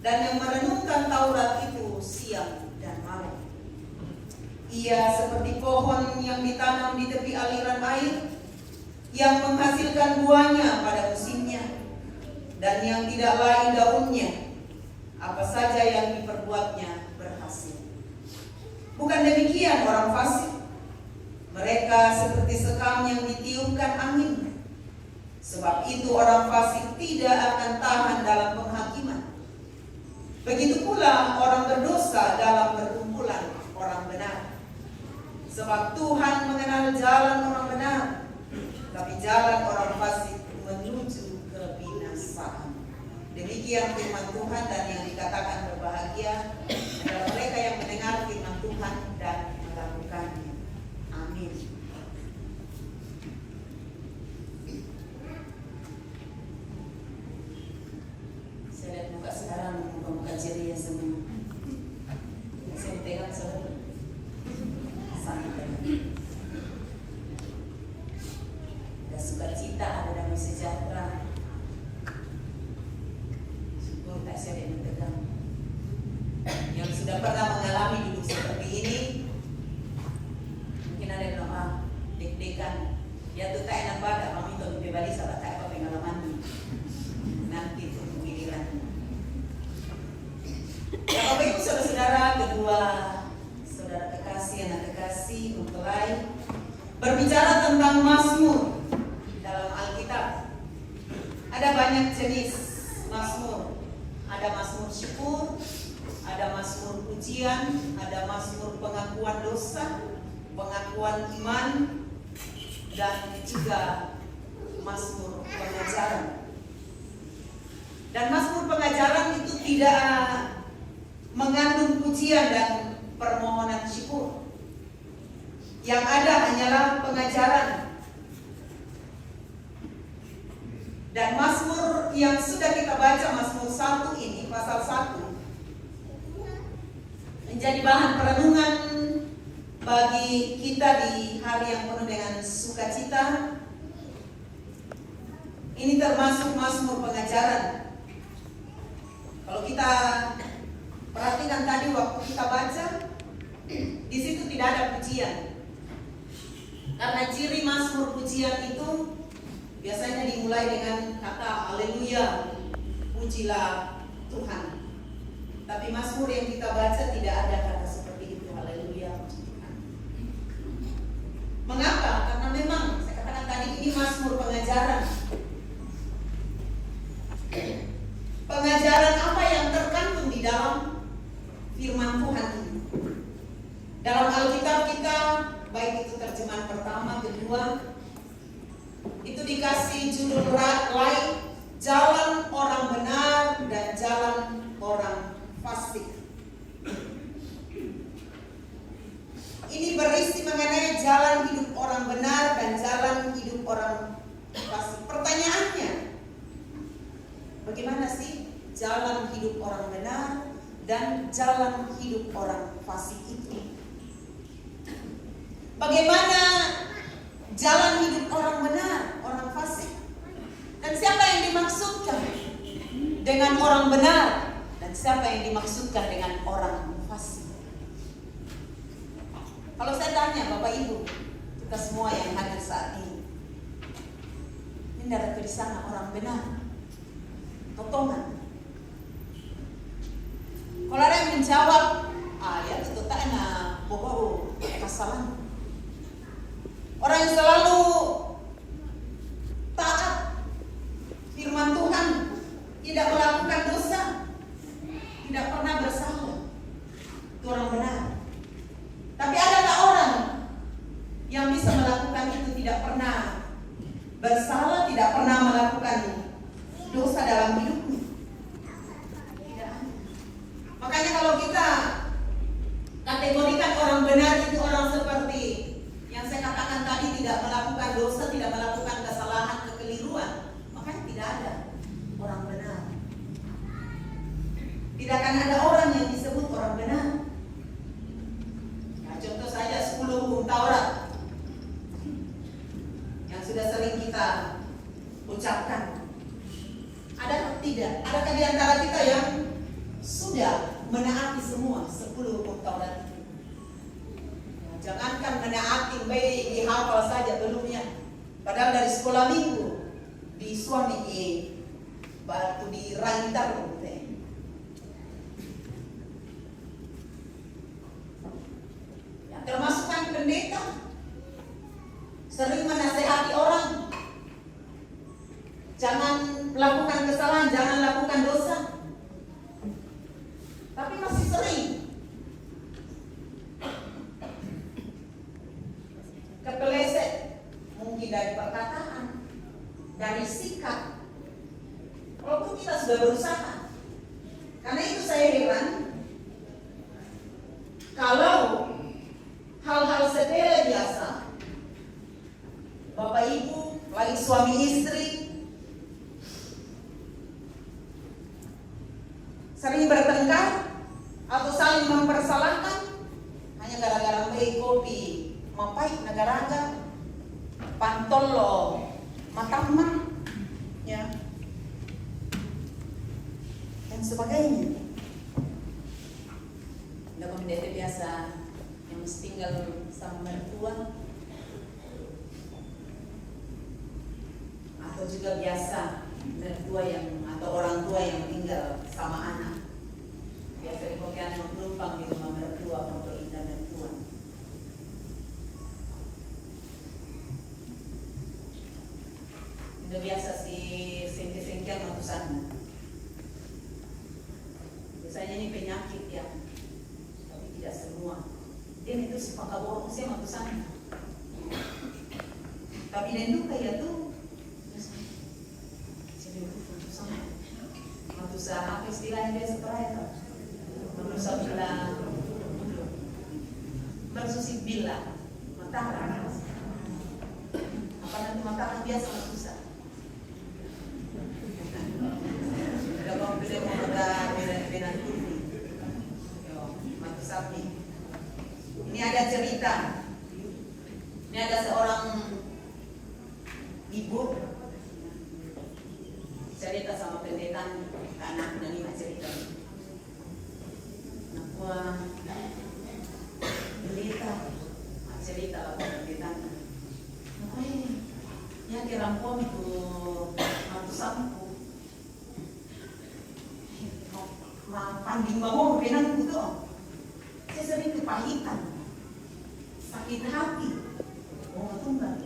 Speaker 9: dan yang merenungkan Taurat itu siang dan malam. Ia seperti pohon yang ditanam di tepi aliran air, yang menghasilkan buahnya pada musimnya, dan yang tidak layu daunnya. Apa saja yang diperbuatnya berhasil. Bukan demikian orang fasik. Mereka seperti sekam yang ditiupkan angin. Sebab itu orang fasik tidak akan tahan dalam penghakiman. Begitu pula orang berdosa dalam perkumpulan orang benar. Sebab Tuhan mengenal jalan orang benar, tapi jalan orang fasik menuju kebinasaan. Demikian firman Tuhan, dan yang dikatakan berbahagia adalah mereka yang mendengar firman Tuhan dan melakukannya. Amin. Saya lihat muka sekarang, muka-muka ceria semua. Saya tengok saudara. Santai. Ada sukacita, ada damai sejahtera. Syukur tak saya yang tegang. Yang sudah pernah mengalami duduk seperti ini, mungkin ada yang bilang, deg-degan. Ya tuh tak enak banget, kami itu di Bali sahabat tak apa pengalaman nanti untuk giliran. Ya Bapak Ibu saudara-saudara, kedua saudara kekasih, anak kekasih, mempelai, berbicara tentang Mazmur dalam Alkitab. Ada banyak jenis Mazmur. Ada Mazmur syukur, ada Mazmur pujian, ada Mazmur pengakuan dosa, pengakuan iman, dan juga Mazmur pengajaran. Dan Mazmur pengajaran itu tidak mengandung pujian dan permohonan syukur. Yang ada hanyalah pengajaran. Dan Mazmur yang sudah kita baca, Mazmur 1 ini, pasal 1, menjadi bahan perenungan bagi kita di hari yang penuh dengan sukacita. Ini termasuk Mazmur pengajaran. Kalau kita perhatikan tadi waktu kita baca, di situ tidak ada pujian. Karena ciri Mazmur pujian itu biasanya dimulai dengan kata haleluya, pujilah Tuhan. Tapi Mazmur yang kita baca tidak ada kata seperti itu, haleluya, puji Tuhan. Mengapa? Karena memang saya katakan tadi ini Mazmur pengajaran. Pengajaran apa yang terkandung di dalam firman Tuhan ini? Dalam Alkitab kita, baik itu terjemahan pertama, kedua, itu dikasih judul lain jalan orang benar dan jalan orang fasik. Ini berisi mengenai jalan hidup orang benar dan jalan hidup orang fasik. Pertanyaannya, bagaimana sih jalan hidup orang benar dan jalan hidup orang fasik itu? Bagaimana jalan hidup orang benar, orang fasik? Dan siapa yang dimaksudkan dengan orang benar? Dan siapa yang dimaksudkan dengan orang fasik? Kalau saya tanya Bapak Ibu, kita semua yang hadir saat ini dari di sana orang benar, potongan. Kalau ada yang menjawab, ya itu tak enak, bohong, kesalahan. Orang yang selalu taat firman Tuhan, tidak melakukan dosa, tidak pernah bersalah, itu orang benar. Tapi adakah orang yang bisa melakukan itu tidak pernah bersalah, tidak pernah melakukan dosa dalam hidupnya? Tidak ada. Makanya kalau kita kategorikan orang benar itu orang seperti yang saya katakan tadi, tidak melakukan dosa, tidak melakukan kesalahan, kekeliruan, makanya tidak ada orang benar. Tidak akan ada orang yang disebut orang benar. Contoh saja 10 hukum Taurat yang sudah sering kita ucapkan. Ada atau tidak? Adakah di antara kita yang sudah menaati semua 10 hukum Taurat itu? Jangankan menaati, dihafal saja belumnya. Padahal dari sekolah minggu di suami batu di rantar. Termasuk kan pendeta sering menasehati orang, jangan melakukan kesalahan, jangan lakukan dosa, tapi masih sering kepeleset, mungkin dari perkataan, dari sikap, walaupun kita sudah berusaha. Karena itu saya heran kalau hal-hal sepele biasa, Bapak Ibu, lagi suami istri, sering bertengkar atau saling mempersalahkan hanya gara-gara beli kopi mapai negaraga, pantolo, matamang, ya, dan sebagainya. Ada pendeta biasa yang mesti tinggal sama mertua, atau juga biasa mertua yang atau orang tua yang tinggal sama anak. Biasa dipakai menumpang di rumah mertua, foto indah mertua. Itu biasa si sengke-sengkean matusan. Biasanya ini penyakit ya, tapi tidak semua. Dia itu sepakat bohong sih matusan. Tapi dan juga ya tuh, jadi itu matusan. Matusan apa istilahnya dia setelah matusan bilang bersusik bila matahari. Apa nanti matahari biasa matusan. Ada mau beli mau ada benar ini. Yo matusan nih. Ini ada cerita. Ini ada seorang ibu cerita sama pendeta anaknya nih cerita. Nah, pendeta cerita apa pendeta. Nah, ya kirampon itu matusanku. Panding bangun penang itu. Saya sering kepahitan. Sakit hati, mau tunggal.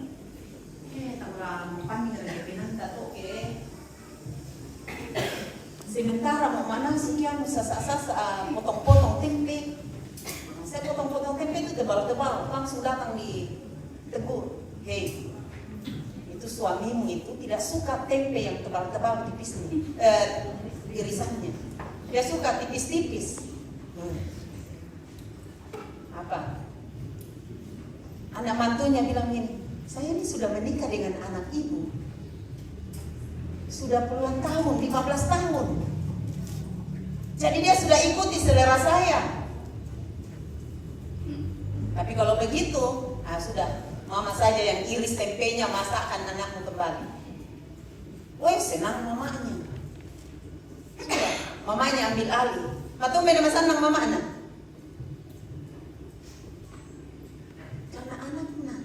Speaker 9: Tanggal panding dari pinanta tuh sementara mau mana sih yang sasa potong-potong tempe. Saya potong-potong tempe itu tebal-tebal, langsung datang di tegur. Hei, itu suamimu itu tidak suka tempe yang tebal-tebal tipis irisannya. Dia suka tipis-tipis. Apa? Anak mantunya bilang gini, saya ini sudah menikah dengan anak ibu. Sudah puluhan tahun, 15 tahun. Jadi dia sudah ikuti selera saya. Tapi kalau begitu, sudah, mama saja yang iris tempenya, masakan anakmu kembali. Woi, senang mamanya. Sudah, mamanya ambil alih. Matung beda masan nang mama anak. Karena anaknya,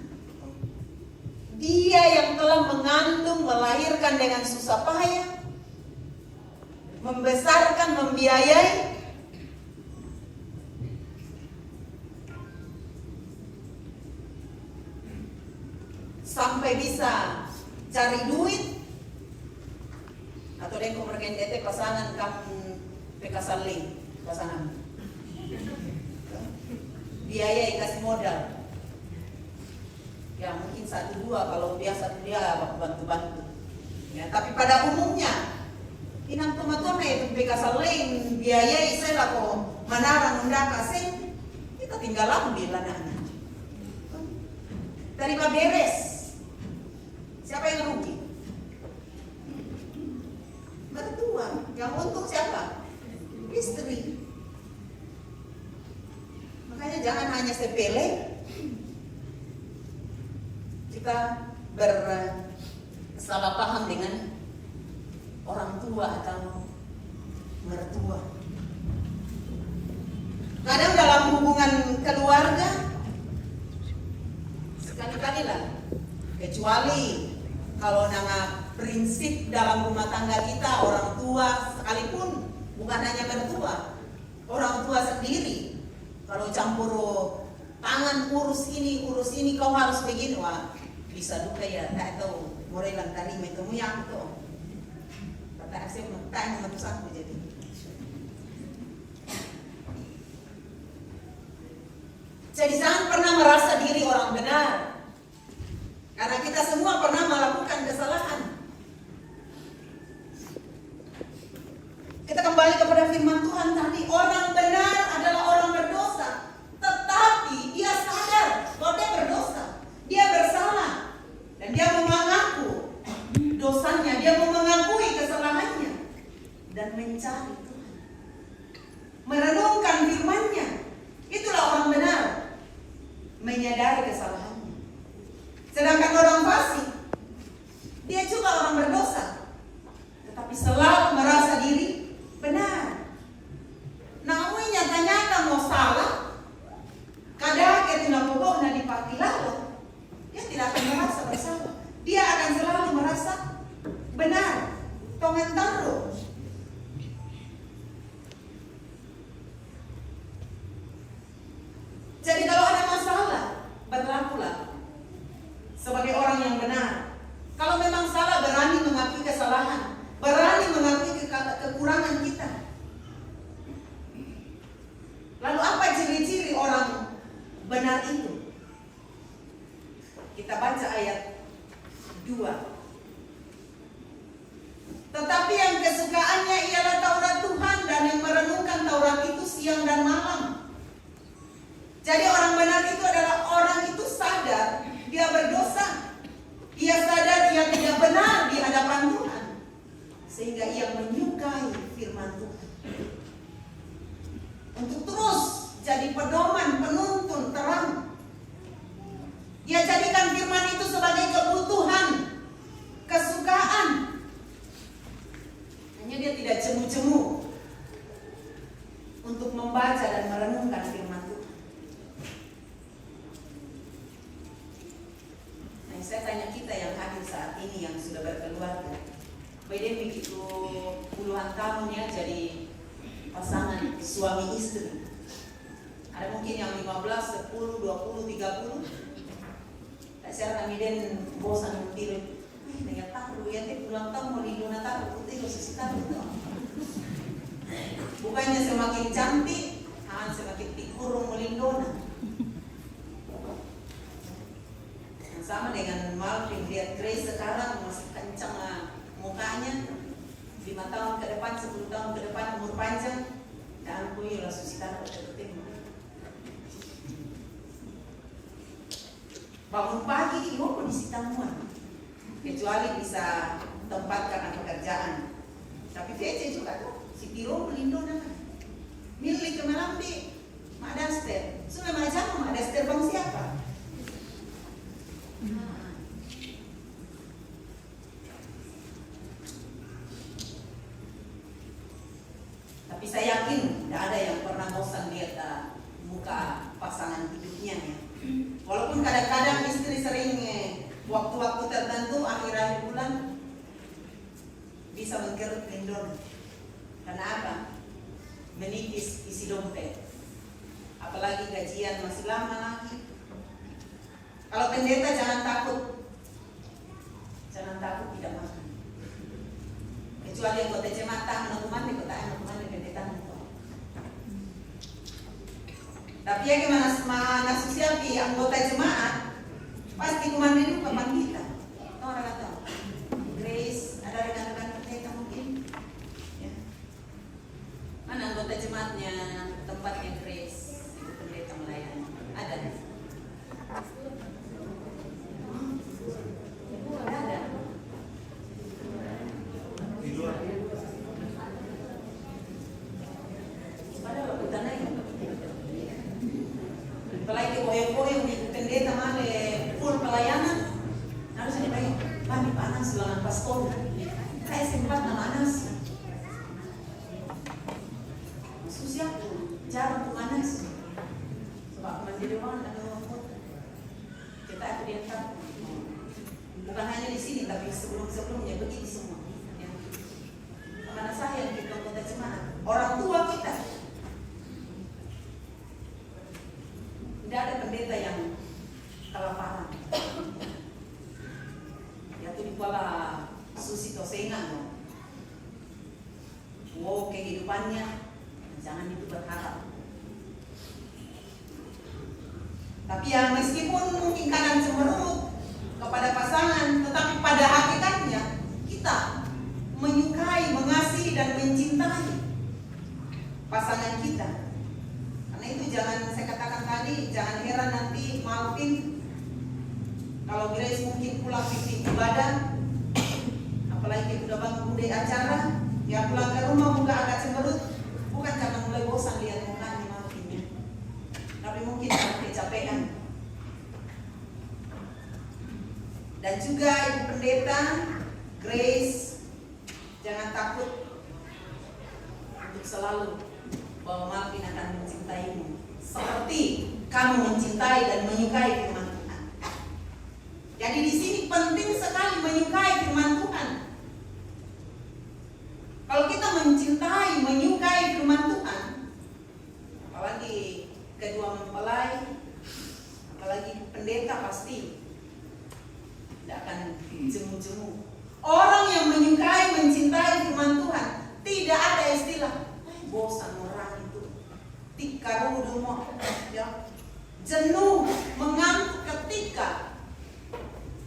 Speaker 9: dia yang telah mengandung, melahirkan dengan susah payah, membesarkan, membiayai, sampai bisa cari duit, atau dia kemudian DT pasangan kamu pekasaling pasangan, biayai kasih modal. Ya mungkin 1-2 kalau biasa dia bantu-bantu. Ya, tapi pada umumnya inang tumatuna itu pekasaling biayai saya kok manarang unda kasih, kita tinggal ambil anaknya. Terima beres. Siapa yang rugi? Mertua. Yang untung siapa? Istri. Makanya jangan hanya sepele kita bersalah paham dengan orang tua atau mertua. Kadang dalam hubungan keluarga sekali-kali lah, kecuali kalau nama prinsip dalam rumah tangga kita, orang tua sekalipun, bukan hanya mertua, orang tua sendiri, kalau campur tangan urus ini, kau harus begini, wah bisa duka ya, tak tahu mulai lantari metemu yang itu. Kata saya mau tanya sama tusanku jadi. Jadi jangan pernah merasa diri orang benar. Karena kita semua pernah melakukan kesalahan. Kita kembali kepada firman Tuhan tadi, orang benar adalah orang berdosa, tetapi dia sadar bahwa dia berdosa, dia bersalah, dan dia mengaku dosanya, dia mengakui kesalahannya, dan mencari Tuhan, merenungkan firman-Nya. Itulah orang benar, menyadari kesalahannya. Sedangkan orang fasik, dia juga orang berdosa, tetapi selalu merasa diri benar. Namun nyata-nyata mau salah, kadang ketika pokok na dipakai lalu, dia tidak akan merasa bersalah. Dia akan selalu merasa benar. Tongan taruh. Jadi kalau ada masalah, berlakulah sebagai orang yang benar. Kalau memang salah, berani mengakui kesalahan, berani mengakui kekurangan kita. Lalu apa ciri-ciri orang benar itu? Kita baca ayat 2. Tetapi yang kesukaannya ialah Taurat Tuhan, dan yang merenungkan Taurat itu siang dan malam. Jadi orang benar itu adalah orang itu sadar dia berdosa. Ia sadar ia tidak benar di hadapan Tuhan, sehingga ia menyukai firman Tuhan. Untuk terus jadi pedoman, penuntun, terang. Dia jadikan firman itu sebagai kebutuhan, kesukaan. Hanya dia tidak cemu-cemu untuk membaca dan merenungkan firman Tuhan. Saya tanya kita yang hadir saat ini yang sudah berkeluarga, beda begitu puluhan tahun ya jadi pasangan suami istri. Ada mungkin yang 15, 10, 20, 30. Saya kami den bosan tidur. Dengan tahu ya teh pulang tahun mau linduna tahu putih sisi tahu itu. Bukannya semakin cantik, semakin dikurung melindona. Sama dengan Malvin, lihat Grace sekarang masih kencang mukanya. 5 tahun ke depan, 10 tahun ke depan, umur panjang. Dan aku ya susita berdetik. Bangun pagi, mau kondisi tamuan. Kecuali bisa tempat karena pekerjaan. Tapi VC juga tuh, si Tiro pelindungan. Milik kemelambi, Mak Daster. Sudah macam Mak Daster bang siapa? Tapi saya yakin tidak ada yang pernah bosan lihat muka pasangan hidupnya ya. Walaupun kadang-kadang istri sering waktu-waktu tertentu akhir-akhir bulan bisa mengkerut lindung. Karena apa? Menipis isi dompet. Apalagi gajian masih lama lagi. Kalau pendeta jangan takut. Jangan takut tidak makan. Kecuali yang kota jemaat tahan hukuman di kota hukuman pendeta. Tapi ya gimana sosial di anggota jemaat pasti kuman itu kapan kita. Orang kata Grace ada rekan-rekan pendeta mungkin. Ya. Mana anggota jemaatnya tempatnya Grace itu pendeta melayani ada. Ada. Padahal bukan lagi. Apalagi boyong-boyong di pendeta male full pelayanan harus ada baik panik panas selama pastor kayak sempat panas susah jarang panas sebab menjadi orang ada kita aku diantar bukan hanya di sini tapi sebelumnya begitu semua ya. Mana saya yang kita kota jemaat orang tua kita. Tidak ada pendeta yang kelaparan. Yaitu di kepala Susi Tosengan. Wow, kehidupannya jangan itu berharap. Tapi yang meskipun mungkin kadang cemberut kepada pasangan, tetapi pada hakikatnya kita menyukai, mengasihi dan mencintai pasangan kita. Karena itu jangan saya katakan tadi, jangan heran nanti Malvin kalau Grace mungkin pulang pipi ibadah, apalagi udah bangun udah acara, ya pulang ke rumah muka agak cemberut, bukan karena mulai bosan lihat mukanya Malvinnya, tapi mungkin karena kecapean. Dan juga Ibu Pendeta Grace, jangan takut untuk selalu bahwa Malvin akan mencintaimu seperti kamu mencintai dan menyukai firman Tuhan. Jadi di sini penting sekali menyukai firman Tuhan. Kalau kita mencintai, menyukai firman Tuhan, apalagi kedua mempelai, apalagi pendeta pasti tidak akan jemu-jemu. Orang yang menyukai, mencintai firman Tuhan, tidak ada istilah bosan orang itu, tikaru dumo, ya, jenuh, mengantuk ketika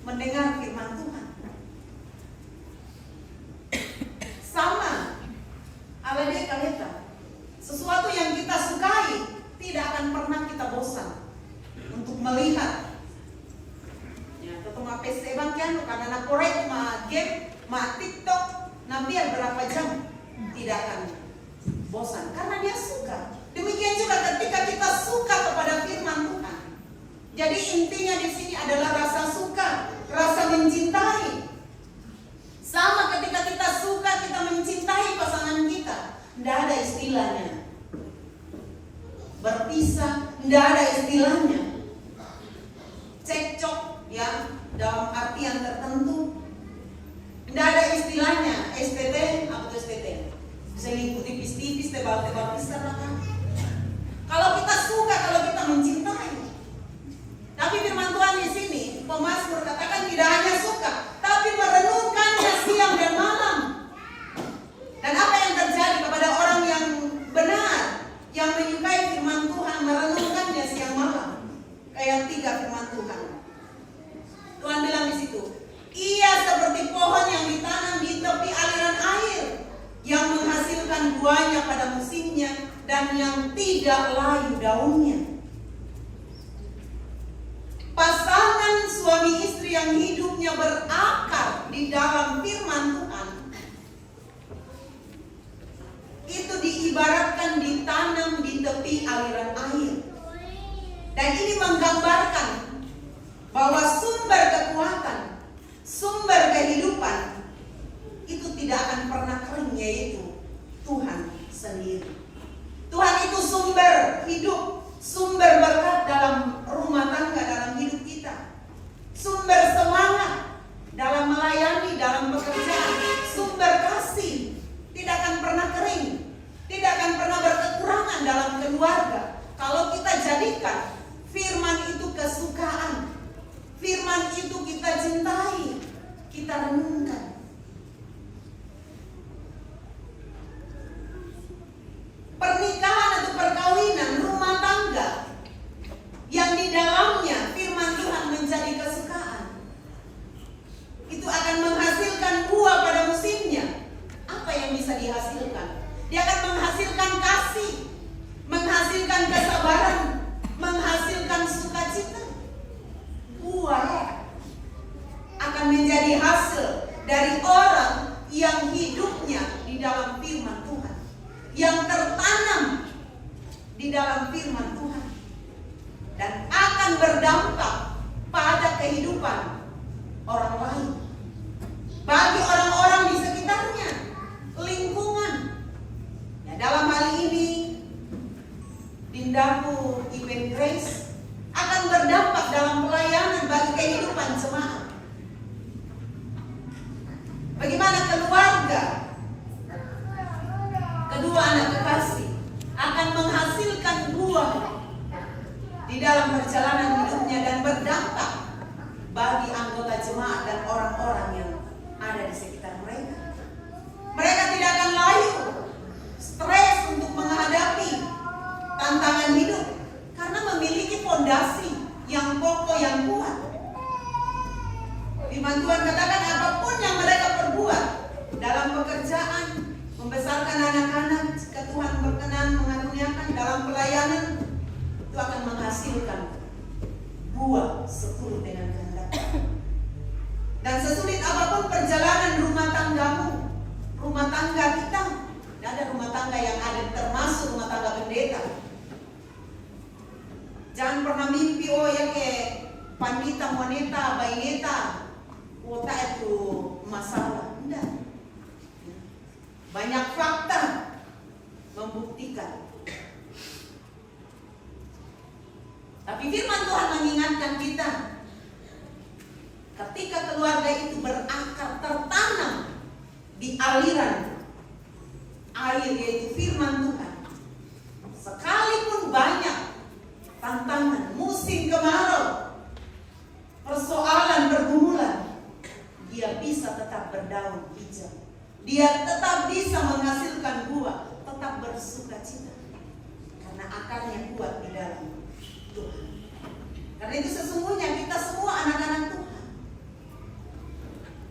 Speaker 9: mendengar firman Tuhan. Sama, alade kaleta, sesuatu yang kita sukai tidak akan pernah kita bosan untuk melihat. Ya, tetap ma PC bangkian, karena nak korek, ma game, ma TikTok, nah biar berapa jam tidak akan bosan karena dia suka. Demikian juga ketika kita suka kepada firman Tuhan. Jadi intinya di sini adalah rasa suka, rasa mencintai. Sama ketika kita suka, kita mencintai pasangan kita, tidak ada istilahnya berpisah, tidak ada istilahnya cekcok ya dalam artian tertentu, tidak ada istilahnya STT atau STT. Selingkuh tipis-tipis, tebal-tebal pisah kan. Kalau kita suka, kalau kita mencintai. Tapi firman Tuhan di sini, pemazmur katakan tidak hanya suka, tapi merenungkannya siang dan malam. Dan apa yang terjadi kepada orang yang benar, yang menyukai firman Tuhan, merenungkannya siang malam. Ayat 3 firman Tuhan. dan yang tidak layu daunnya. Pasangan suami istri yang hidupnya berakar di dalam firman Tuhan itu diibaratkan ditanam di tepi aliran air. Dan ini menggambarkan bahwa sumber kekuatan, sumber kehidupan itu tidak akan pernah kering, yaitu Tuhan sendiri. Tuhan itu sumber hidup, sumber berkat dalam rumah tangga, dalam hidup kita, sumber semangat dalam melayani, dalam pekerjaan, sumber kasih, tidak akan pernah kering, tidak akan pernah berkekurangan dalam keluarga. Kalau kita jadikan firman itu kesukaan, firman itu kita cintai, kita renungkan. Pernikahan atau perkawinan, rumah tangga yang di dalamnya firman Tuhan menjadi kesukaan, itu akan menghasilkan buah pada musimnya. Apa yang bisa dihasilkan? Dia akan menghasilkan kasih, menghasilkan kesabaran, menghasilkan sukacita. Buah akan menjadi hasil dari orang yang hidupnya di dalam firman Tuhan, yang tertanam di dalam firman Tuhan, dan akan berdampak pada kehidupan orang lain, bagi orang-orang di sekitarnya, lingkungan. Ya, dalam hal ini Dindaku Event Grace akan berdampak dalam pelayanan bagi kehidupan jemaat. Bagaimana keluarga kedua anak kekasih akan menghasilkan buah di dalam perjalanan hidupnya dan berdampak bagi anggota jemaat dan orang-orang yang ada di sekitar mereka. Mereka tidak akan layu, stres untuk menghadapi tantangan hidup karena memiliki fondasi yang kokoh, yang kuat. Firman Tuhan katakan apapun yang mereka perbuat dalam pekerjaan, membesarkan anak-anak, jika Tuhan berkenan mengaruniakan dalam pelayanan, itu akan menghasilkan buah seturut dengan kehendak. Dan sesulit apapun perjalanan rumah tanggamu, rumah tangga kita, tidak ada rumah tangga yang ada, termasuk rumah tangga pendeta. Jangan pernah mimpi, oh ya kayak pandita, moneta, baineta, kuota itu masalah. Tidak. Banyak fakta membuktikan. Tapi firman Tuhan mengingatkan kita, ketika keluarga itu berakar, tertanam di aliran air, yaitu firman Tuhan, sekalipun banyak tantangan, musim kemarau, persoalan pergumulan, dia bisa tetap berdaun hijau. Dia tetap bisa menghasilkan buah, tetap bersukacita, karena akarnya kuat di dalam Tuhan. Karena itu sesungguhnya kita semua anak-anak Tuhan,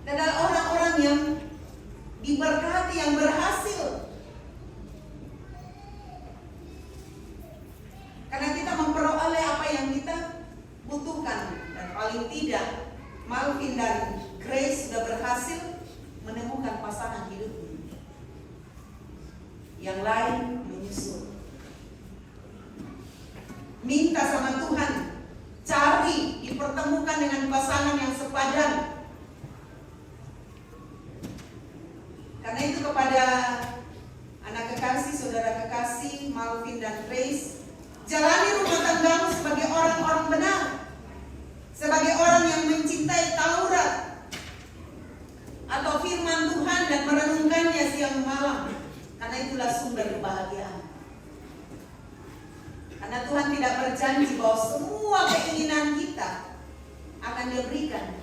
Speaker 9: dan ada orang-orang yang diberkati, yang berhasil, karena kita memperoleh apa yang kita butuhkan. Dan paling tidak Malvin dan Grace sudah berhasil menemukan pasangan hidupnya. Yang lain menyusul. Minta sama Tuhan, cari, dipertemukan dengan pasangan yang sepadan. Karena itu kepada anak kekasih, saudara kekasih Malvin dan Grace, jalani rumah tanggamu sebagai orang-orang benar, sebagai orang yang mencintai Taurat atau firman Tuhan dan merenungkannya siang malam. Karena itulah sumber kebahagiaan. Karena Tuhan tidak berjanji bahwa semua keinginan kita akan diberikan,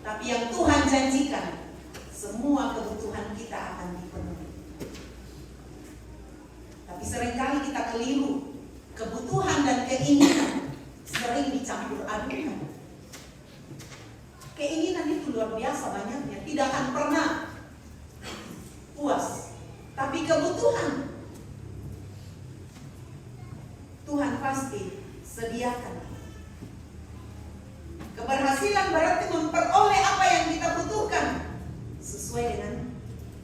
Speaker 9: tapi yang Tuhan janjikan, semua kebutuhan kita akan dipenuhi. Tapi seringkali kita keliru. Kebutuhan dan keinginan sering dicampur adukan. Keinginan itu luar biasa banyaknya, tidak akan pernah puas. Tapi kebutuhan pasti sediakan. Keberhasilan berarti memperoleh apa yang kita butuhkan sesuai dengan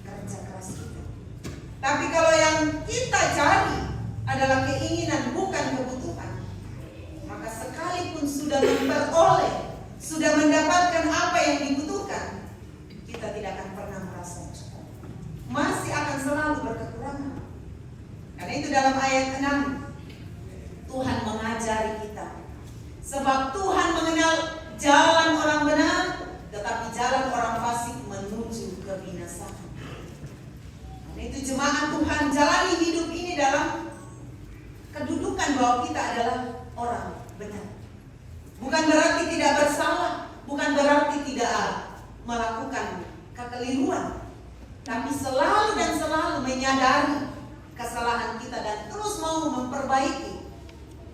Speaker 9: kerja keras kita. Tapi kalau yang kita cari adalah keinginan bukan kebutuhan, maka sekalipun sudah memperoleh, sudah mendapatkan apa yang dibutuhkan, kita tidak akan pernah merasa cukup. Masih akan selalu berkekurangan. Karena itu dalam ayat 6 Tuhan mengajari kita. Sebab Tuhan mengenal jalan orang benar, tetapi jalan orang fasik menuju kebinasaan. Karena itu jemaat Tuhan, jalani hidup ini dalam kedudukan bahwa kita adalah orang benar. Bukan berarti tidak bersalah, bukan berarti tidak melakukan kekeliruan, tapi selalu dan selalu menyadari kesalahan kita dan terus mau memperbaiki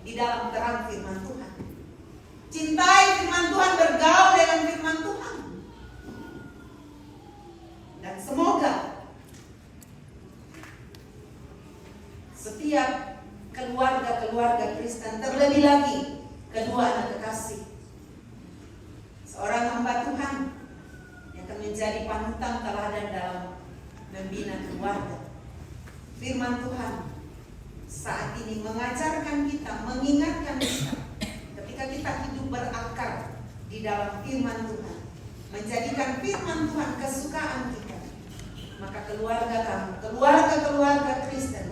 Speaker 9: di dalam terang firman Tuhan. Cintai firman Tuhan, bergaul dengan firman Tuhan. Dan semoga setiap keluarga-keluarga Kristen, terlebih lagi kedua anak kekasih, seorang hamba Tuhan yang akan menjadi panutan teladan dalam membina keluarga. Firman Tuhan saat ini mengajarkan kita, mengingatkan kita, ketika kita hidup berakar di dalam firman Tuhan, menjadikan firman Tuhan kesukaan kita, maka keluarga kamu, keluarga-keluarga Kristen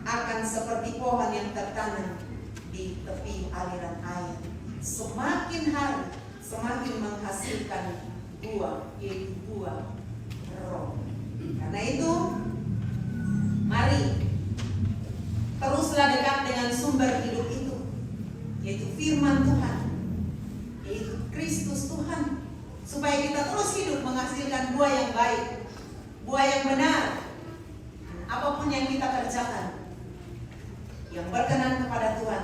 Speaker 9: akan seperti pohon yang tertanam di tepi aliran air. Semakin hari semakin menghasilkan buah, yaitu buah roh. Karena itu mari teruslah dekat dengan sumber hidup itu, yaitu firman Tuhan, yaitu Kristus Tuhan, supaya kita terus hidup menghasilkan buah yang baik, buah yang benar. Apapun yang kita kerjakan yang berkenan kepada Tuhan,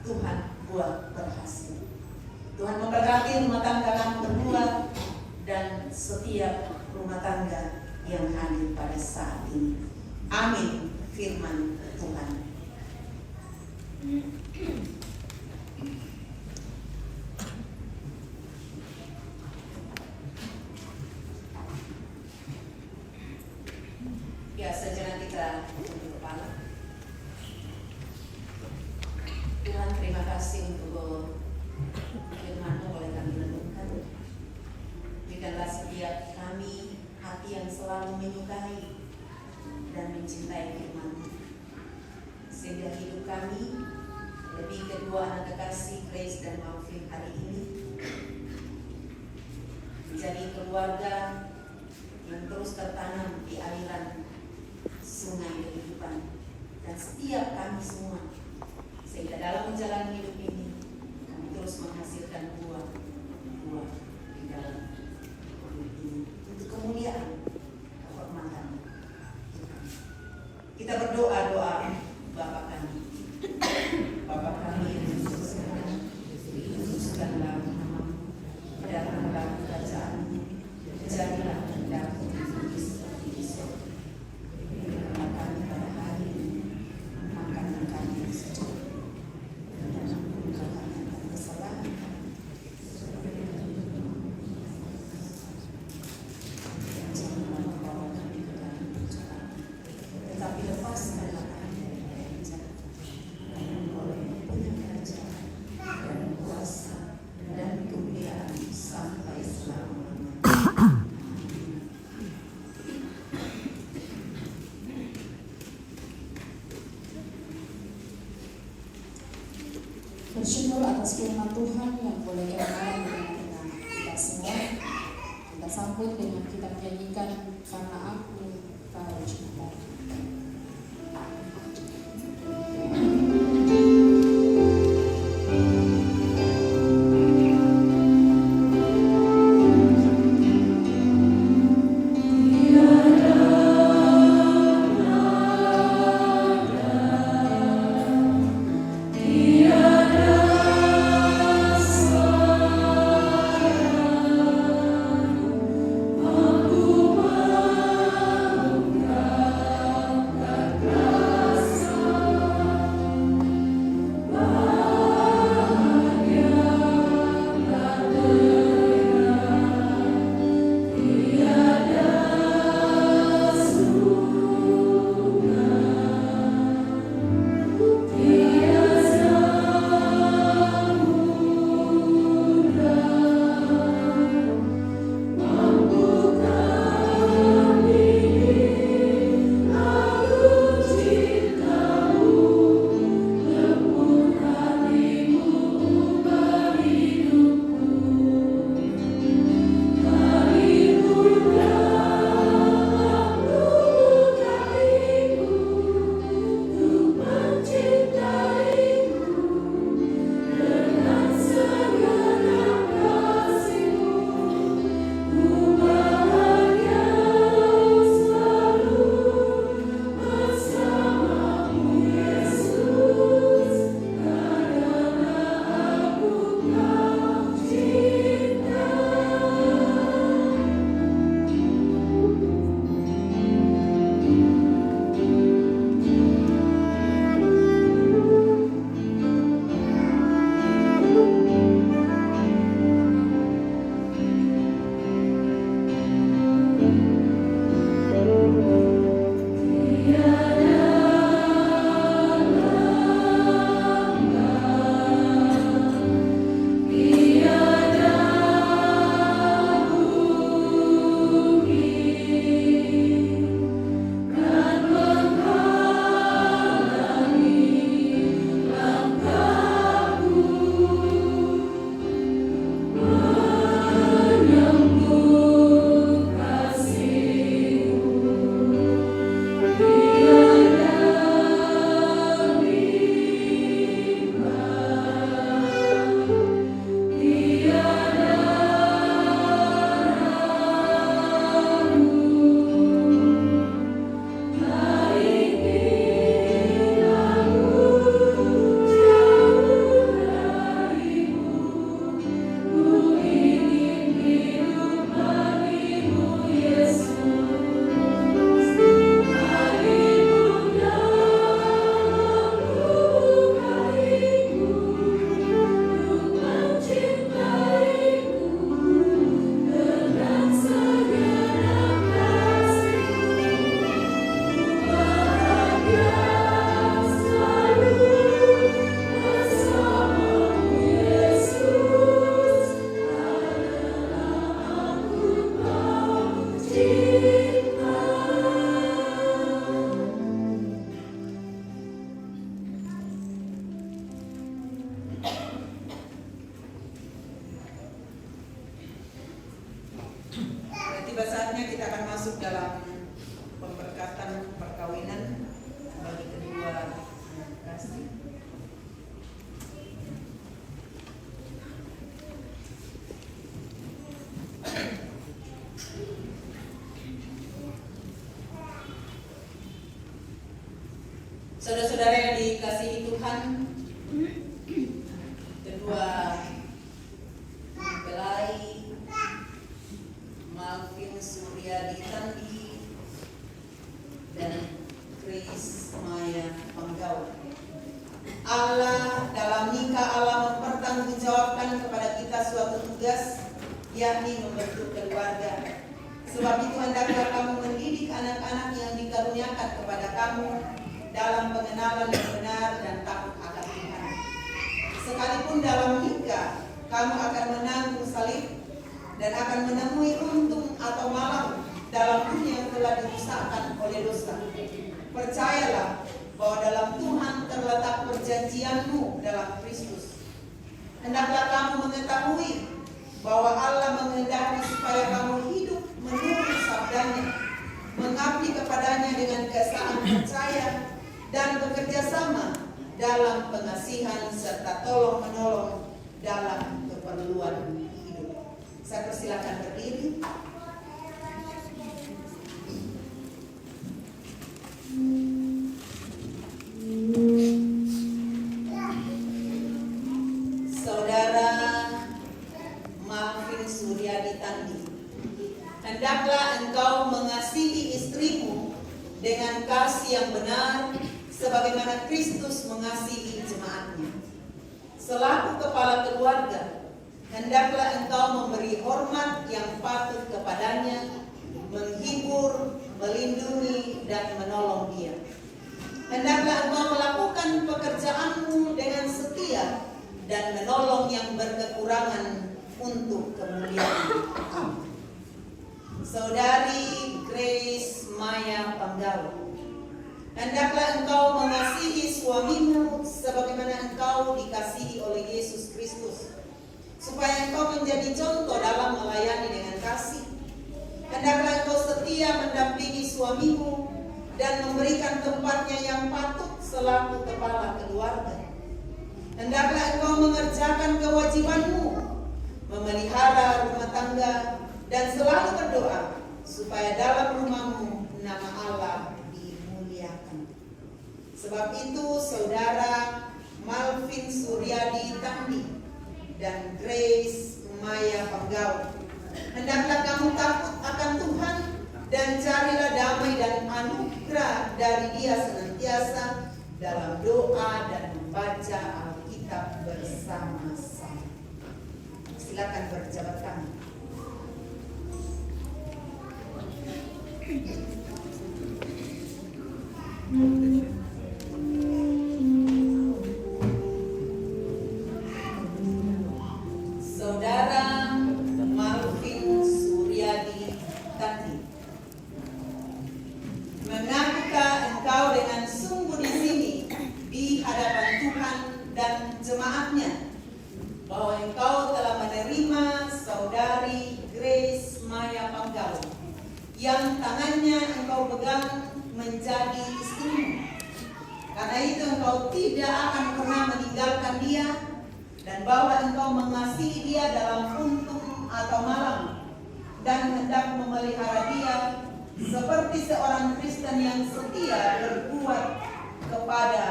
Speaker 9: Tuhan buat berhasil. Tuhan memberkati rumah tangga kamu berdua dan setiap rumah tangga yang hadir pada saat ini. Amin. Firman Tuhan. Ya, sejenak kita tunduk kepala. Tuhan, terima kasih untuk firman-Mu boleh kami renungkan. Berikanlah setiap kami hati yang selalu menyukai dan mencintai firman-Mu, sehingga hidup kami, lebih kedua anak kekasih Grace dan Malvin hari ini, menjadi keluarga yang terus tertanam di aliran sungai kehidupan, dan setiap kami semua, sehingga dalam menjalani hidup ini kami terus menghasilkan buah di dalam hidup ini untuk kemuliaan kehormatan Tuhan. Kita berdoa Bapa kami. Bapa kami yang di surga, dikuduskanlah namamu, datanglah kerajaan-Mu, jadilah kehendak-Mu seperti di surga. Berikanlah kami pada hari ini makanan kami yang secukupnya, dan ampunilah kami kesalahan kami, dan janganlah membawa kami ke dalam pencobaan, tetapi lepaskanlah kami dari yang jahat. Dan oleh punya kerajaan dan kuasa dan kemuliaan sampai selama-lamanya.
Speaker 8: Bersyukur atas firman Tuhan yang boleh diamalkan dengan kita semua. Kita sambut dengan kita menyanyikan Karena Aku Kau Cinta.
Speaker 11: Aku
Speaker 9: Saudara-saudara yang dikasihi Tuhan, kedua mempelai Malvin Suryadi Tandi dan Grace Maya Panggau. Allah dalam nikah Allah mempertanggungjawabkan kepada kita suatu tugas, yakni membentuk keluarga. Sebab itu hendaklah kamu mendidik anak-anak yang dikaruniakan kepada kamu dalam pengenalan yang benar dan takut akan Tuhan. Sekalipun dalam nikah kamu akan menanggung salib dan akan menemui untung atau malam dalam dunia yang telah dirusakkan oleh dosa. Percayalah bahwa dalam Tuhan terletak perjanjianmu dalam Kristus. Hendaklah kamu mengetahui bahwa Allah menghendaki supaya kamu hidup menurut sabdanya, mengabdi kepadanya dengan keesaan percaya dan bekerja sama dalam pengasihan serta tolong menolong dalam keperluan hidup. Saya persilakan berdiri. Saudara Malvin Suryadi Tandi, hendaklah engkau mengasihi istrimu dengan kasih yang benar sebagaimana Kristus mengasihi jemaatnya. Selaku kepala keluarga, hendaklah engkau memberi hormat yang patut kepadanya, menghibur, melindungi, dan menolong dia. Hendaklah engkau melakukan pekerjaanmu dengan setia dan menolong yang berkekurangan untuk kemuliaan. Saudari Grace Maya Panggau, hendaklah engkau mengasihi suamimu sebagaimana engkau dikasihi oleh Yesus Kristus, supaya engkau menjadi contoh dalam melayani dengan kasih. Hendaklah engkau setia mendampingi suamimu dan memberikan tempatnya yang patut selaku kepala keluarga. Hendaklah engkau mengerjakan kewajibanmu, memelihara rumah tangga, dan selalu berdoa supaya dalam rumahmu nama Allah dimuliakan. Sebab itu saudara Malvin Suryadi Tandi dan Grace Maya Panggau, hendaklah kamu takut akan Tuhan dan carilah damai dan anugerah dari Dia senantiasa dalam doa dan membaca Alkitab bersama-sama. Silakan berjabat tangan. Saudara Malvin Suryadi Tandi, mengakukah engkau dengan sungguh di sini di hadapan Tuhan dan jemaatnya bahwa engkau telah menerima saudari Grace Maya Panggau yang tangannya engkau pegang menjadi istrimu? Karena itu engkau tidak akan pernah meninggalkan dia, dan bahwa engkau mengasihi dia dalam untung atau malam, dan hendak memelihara dia seperti seorang Kristen yang setia berbuat kepada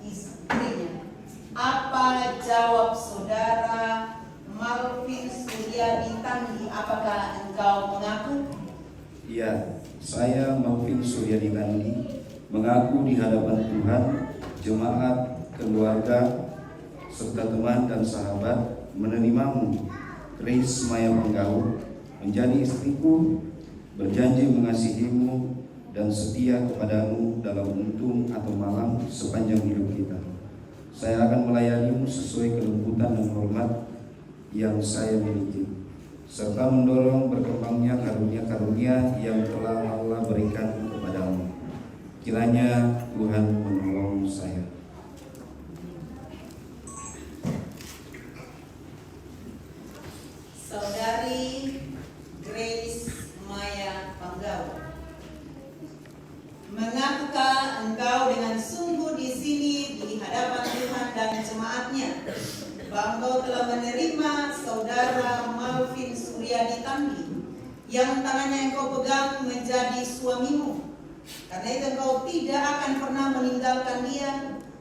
Speaker 9: istrinya. Apa jawab saudara Malvin Suryadi Tandi? Apakah engkau mengaku?
Speaker 11: Ya, saya Malvin Suryadi Tandi mengaku di hadapan Tuhan, jemaat, keluarga, serta teman dan sahabat menerimamu, Grace Maya Panggau, menjadi istriku, berjanji mengasihimu dan setia kepadamu dalam untung atau malam sepanjang hidup kita. Saya akan melayanimu sesuai kelembutan dan hormat yang saya miliki, serta mendorong berkembangnya karunia-karunia yang telah Allah berikan kepadamu. Kiranya Tuhan menolong saya.
Speaker 9: Saudari Grace Maya Panggau, mengakukah engkau dengan sungguh di sini di hadapan Tuhan dan jemaatnya bahwa engkau telah menerima saudara Malvin Suryadi Tandi yang tangannya engkau pegang menjadi suamimu,
Speaker 10: Karena itu engkau tidak akan pernah meninggalkan dia,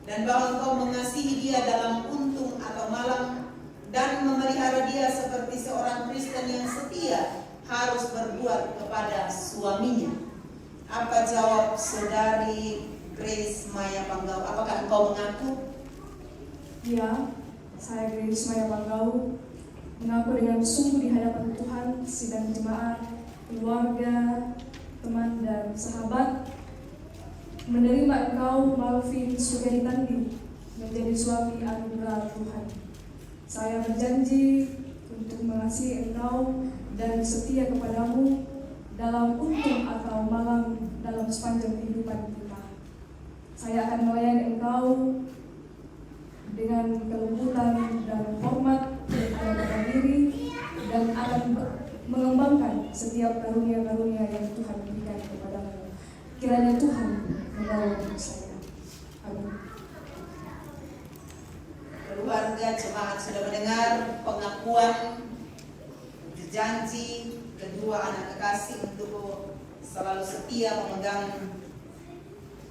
Speaker 10: dan bahwa engkau mengasihi dia dalam untung atau malang, dan memelihara dia seperti seorang Kristen yang setia harus berbuat kepada suaminya. Apa jawab saudari Grace Maya Panggau? Apakah engkau mengaku?
Speaker 8: Ya, saya Grace Maya Panggau mengaku dengan sungguh di hadapan Tuhan, sidang jemaat, keluarga, teman dan sahabat, menerima engkau Malvin Sugaritandi menjadi suami anugerah Tuhan. Saya berjanji untuk mengasihi engkau dan setia kepadamu dalam untung atau malang dalam sepanjang kehidupan kita. Saya akan melayani engkau dengan kelembutan dan hormat yang ada diri, dan akan mengembangkan setiap karunia-karunia yang Tuhan berikan kepadamu. Kiranya Tuhan menolong saya. Amin.
Speaker 10: Keluarga jemaat sudah mendengar pengakuan janji kedua anak kekasih untuk selalu setia memegang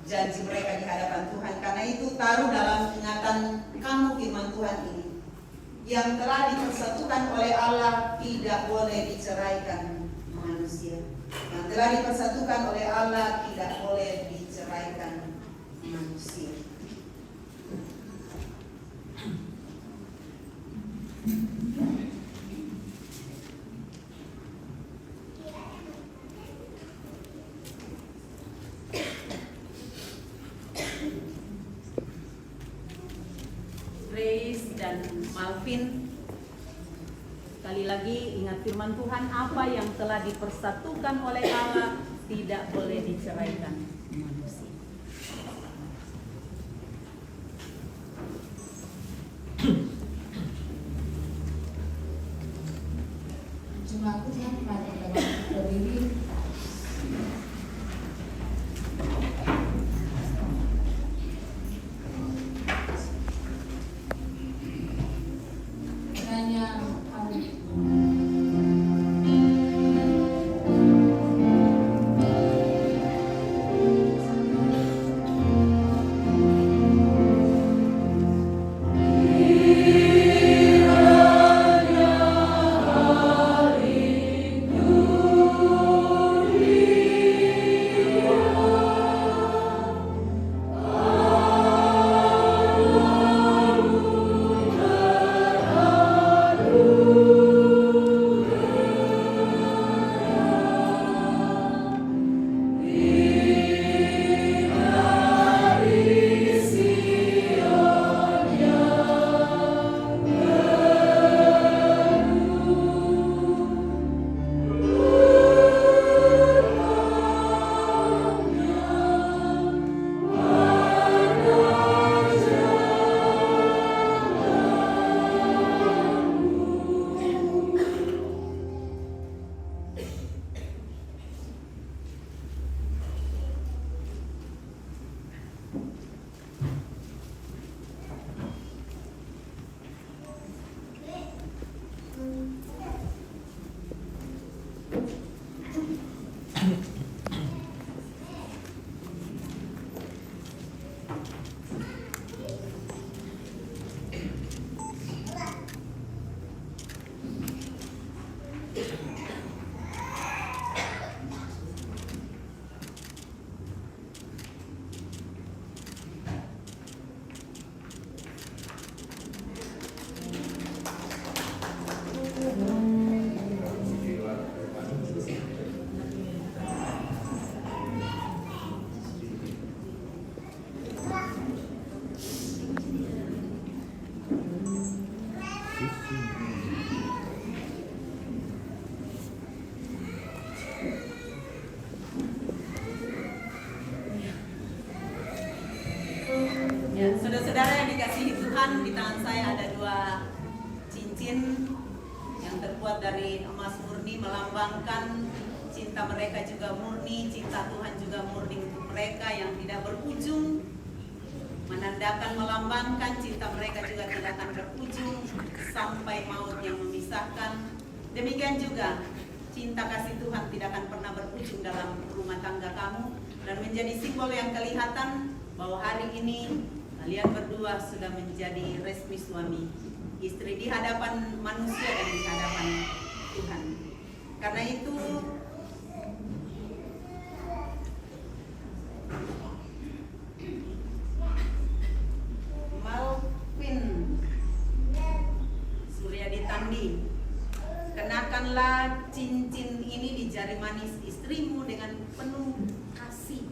Speaker 10: janji mereka di hadapan Tuhan. Karena itu taruh dalam ingatan kamu firman Tuhan ini. Yang telah dipersatukan oleh Allah tidak boleh diceraikan manusia. Yang telah dipersatukan oleh Allah tidak boleh diceraikan manusia.
Speaker 4: Grace dan Malvin, sekali lagi ingat firman Tuhan, apa yang telah dipersatukan oleh Allah tidak boleh diceraikan manusia.
Speaker 8: Jemaat Tuhan, mari kita berdiri.
Speaker 10: Ya, saudara-saudara yang dikasihi Tuhan, di tangan saya ada dua cincin yang terbuat dari emas murni, melambangkan cinta mereka juga murni, cinta Tuhan juga murni untuk mereka yang tidak berujung, menandakan melambangkan cinta mereka juga tidak akan berujung sampai maut yang memisahkan. Demikian juga cinta kasih Tuhan tidak akan pernah berujung dalam rumah tangga kamu.
Speaker 4: dan menjadi simbol yang kelihatan bahwa hari ini kalian berdua sudah menjadi resmi suami istri di hadapan manusia dan di hadapan Tuhan. Karena itu Malvin Suryadi Tandi, kenakanlah cincin ini di jari manis istrimu dengan penuh kasih.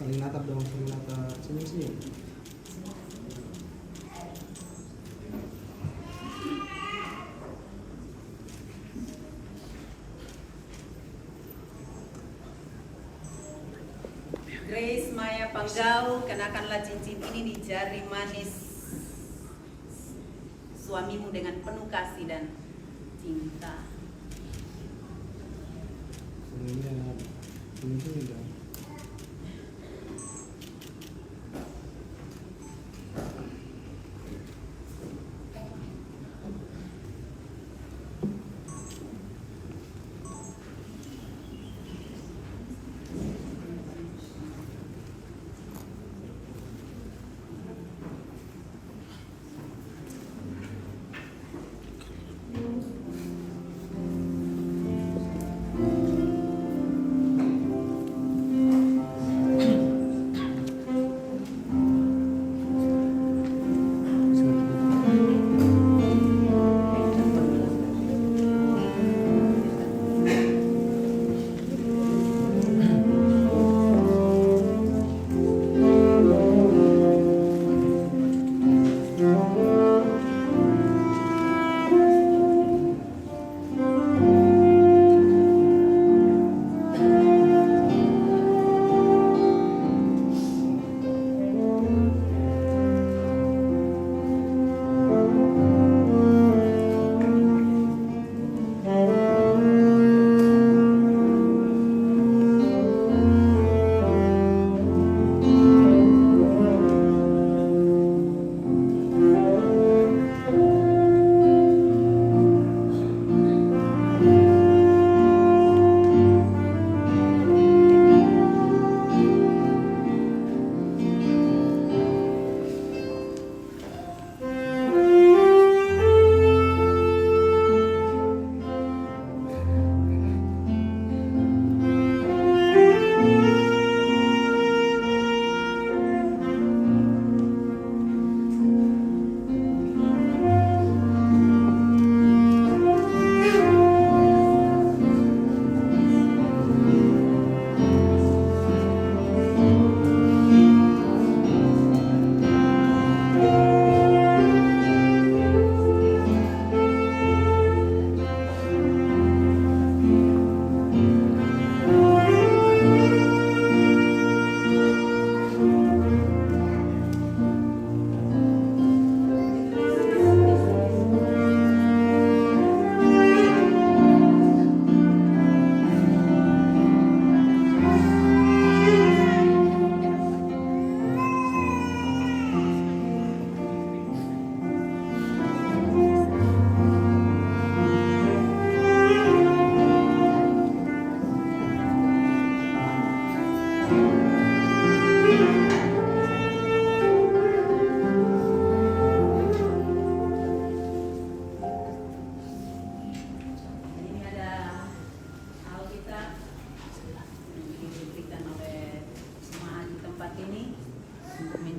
Speaker 1: Saling natap dong, saling natap. Senyum-senyum.
Speaker 4: Grace Maya Panggau, kenakanlah cincin ini di jari manis suamimu dengan penuh kasih dan cinta.
Speaker 1: Senyum-senyum. Senyum-senyum dong.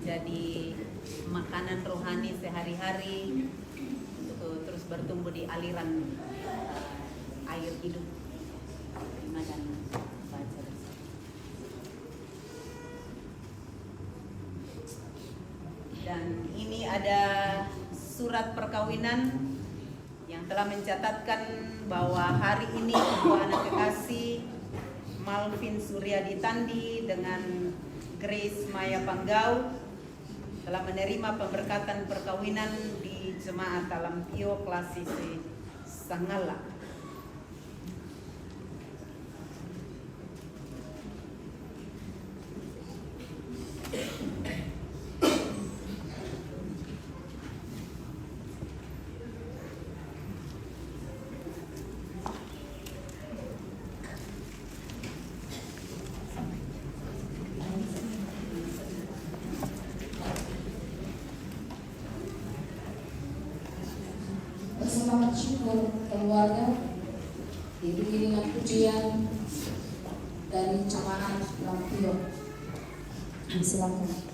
Speaker 4: menjadi makanan rohani sehari-hari untuk terus bertumbuh di aliran air hidup. Terima dan baca bersama. Dan ini ada surat perkawinan yang telah mencatatkan bahwa hari ini kedua anak kekasih Malvin Suryadi Tandi dengan Grace Maya Panggau telah menerima pemberkatan perkawinan di Jemaat Alam Pio Klasisi Sangala.
Speaker 8: seluruh keluarga, diiringi dengan pujian dari jemaat Lampio. Silakan.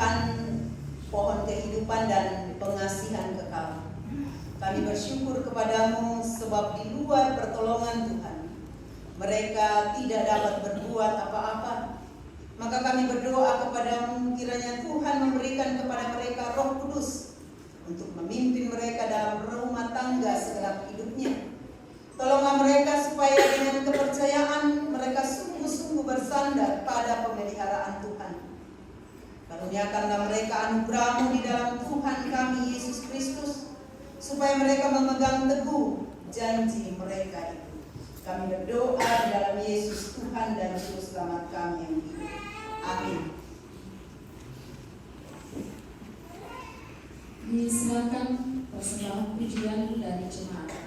Speaker 9: Tuhan pohon kehidupan dan pengasihan kekal. Kami bersyukur kepadamu sebab di luar pertolongan Tuhan mereka tidak dapat berbuat apa-apa. Maka kami berdoa kepadamu kiranya Tuhan memberikan kepada mereka Roh Kudus untuk memimpin mereka dalam rumah tangga segenap hidupnya. Tolonglah mereka supaya dengan kepercayaan mereka sungguh-sungguh bersandar pada pemeliharaan Tuhan. Karuniakanlah mereka anugerah-Mu di dalam Tuhan kami Yesus Kristus, supaya mereka memegang teguh janji mereka itu. Kami berdoa di dalam Yesus Tuhan dan Juru Selamat kami yang hidup. Amin.
Speaker 8: Disilakan persembahan pujian dari jemaat.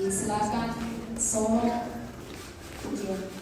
Speaker 8: Silakan solo ujian.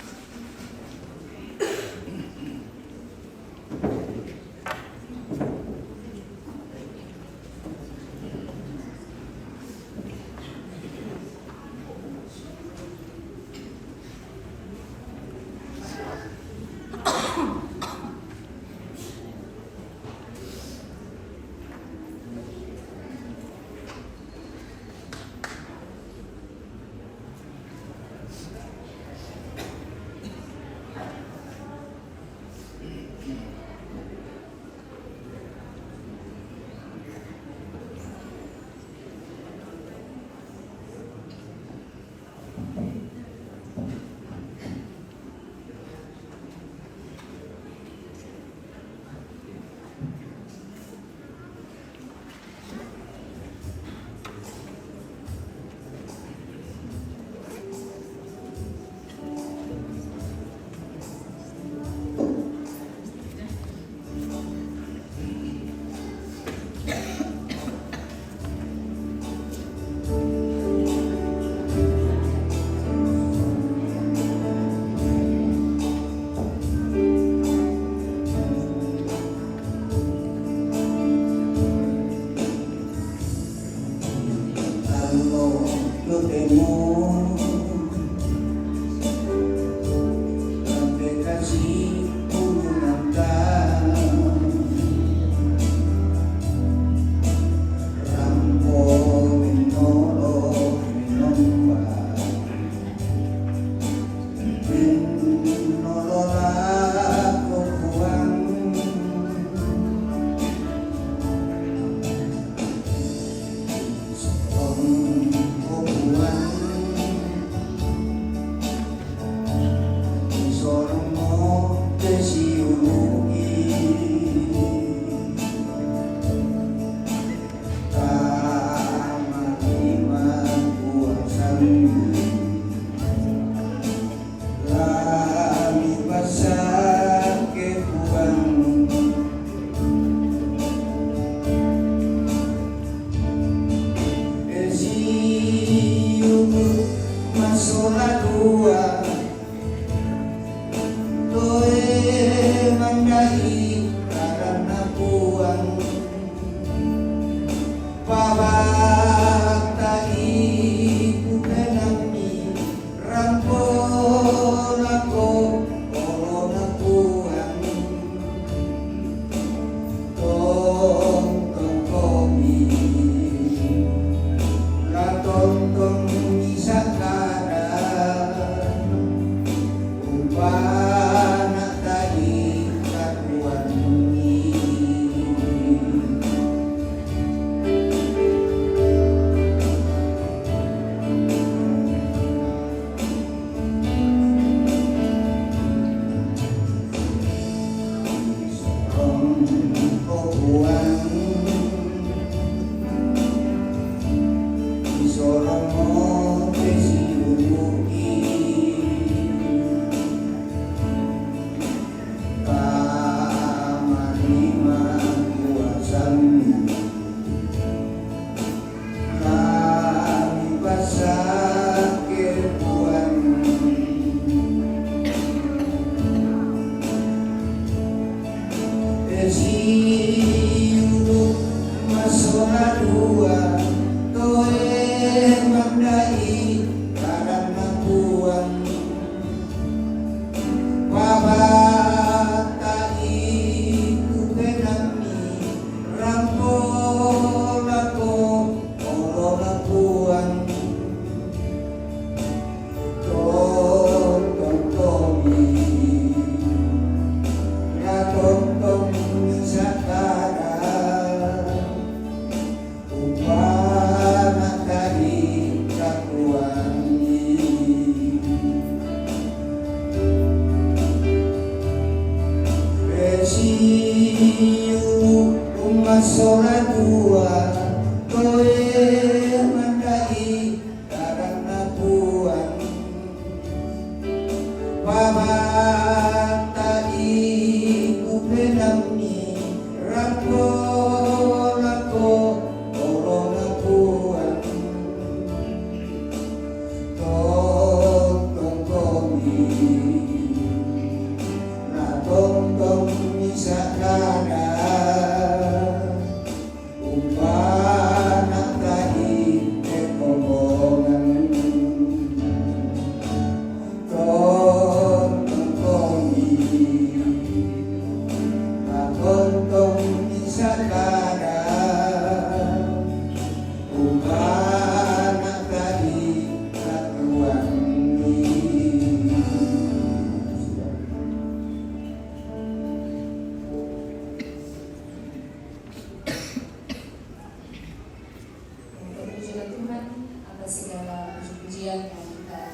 Speaker 8: atas segala puji-pujian yang kita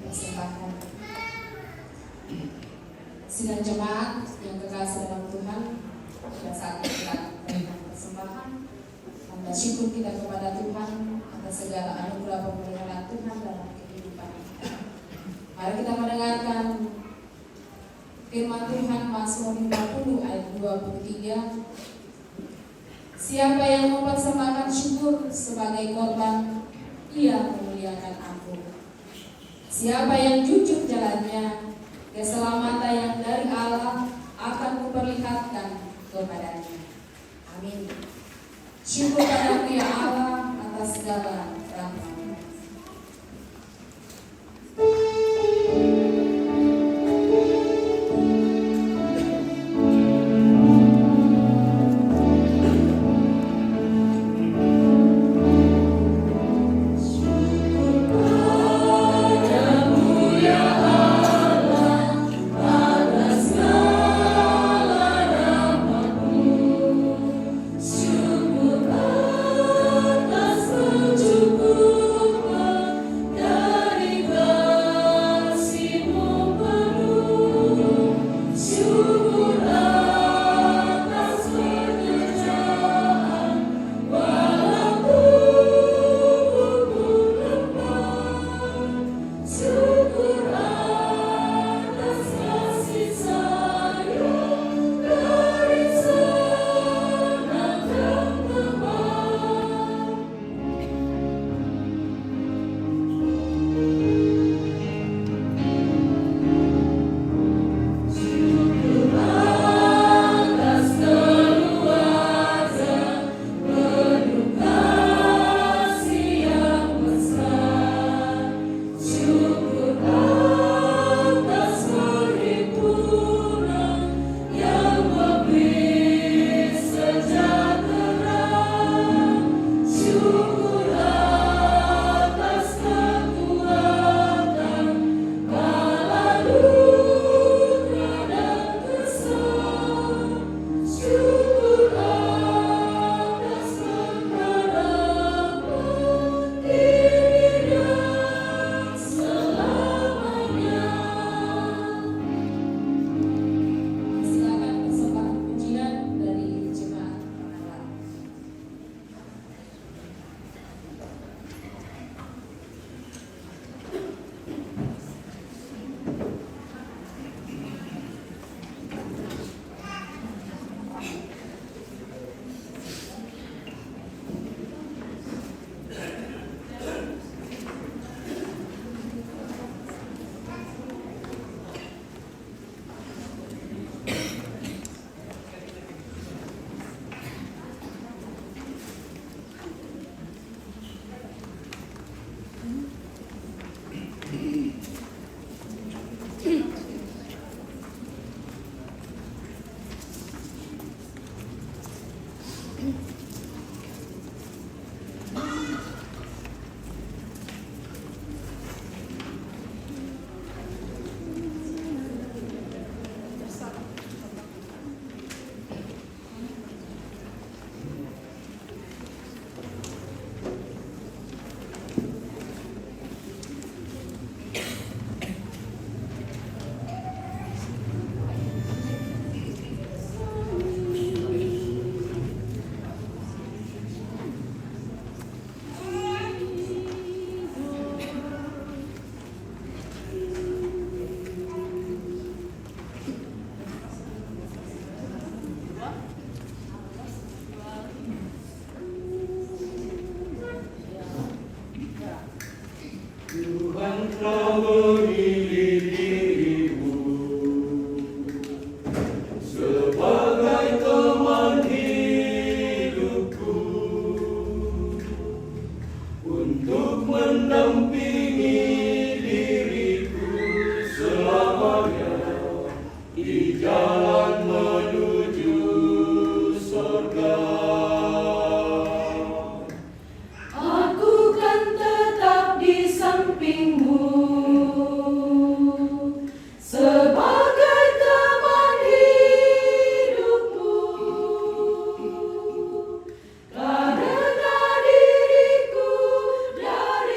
Speaker 8: persembahkan. Sidang jemaat yang kekasih dalam Tuhan, pada saat kita memberikan persembahan, tanda syukur kita kepada Tuhan atas segala anugerah pemeliharaan Tuhan dalam kehidupan kita. Mari kita mendengarkan firman Tuhan Mazmur 50 ayat 23. Siapa yang mempersembahkan syukur sebagai korban, ia memuliakan aku. Siapa yang jujur jalannya, keselamatan yang dari Allah akan kuperlihatkan kepadanya. Amin. Syukur padamu ya Allah atas segala rahmat-Mu.
Speaker 12: Dari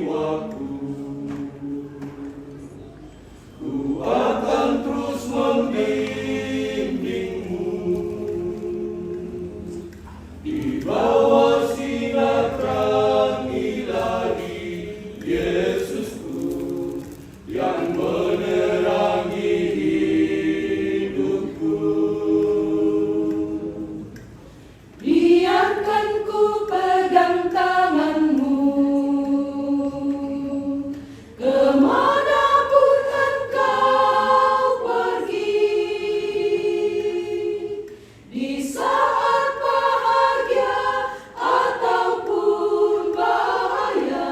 Speaker 7: jiwaku. Ku akan terus membimbingmu di bawah sinar terang ilahi Yesusku yang menerangi hidupku.
Speaker 8: Biarkan ku pegang tanganmu, kemanapun engkau pergi. Di saat bahagia ataupun bahaya,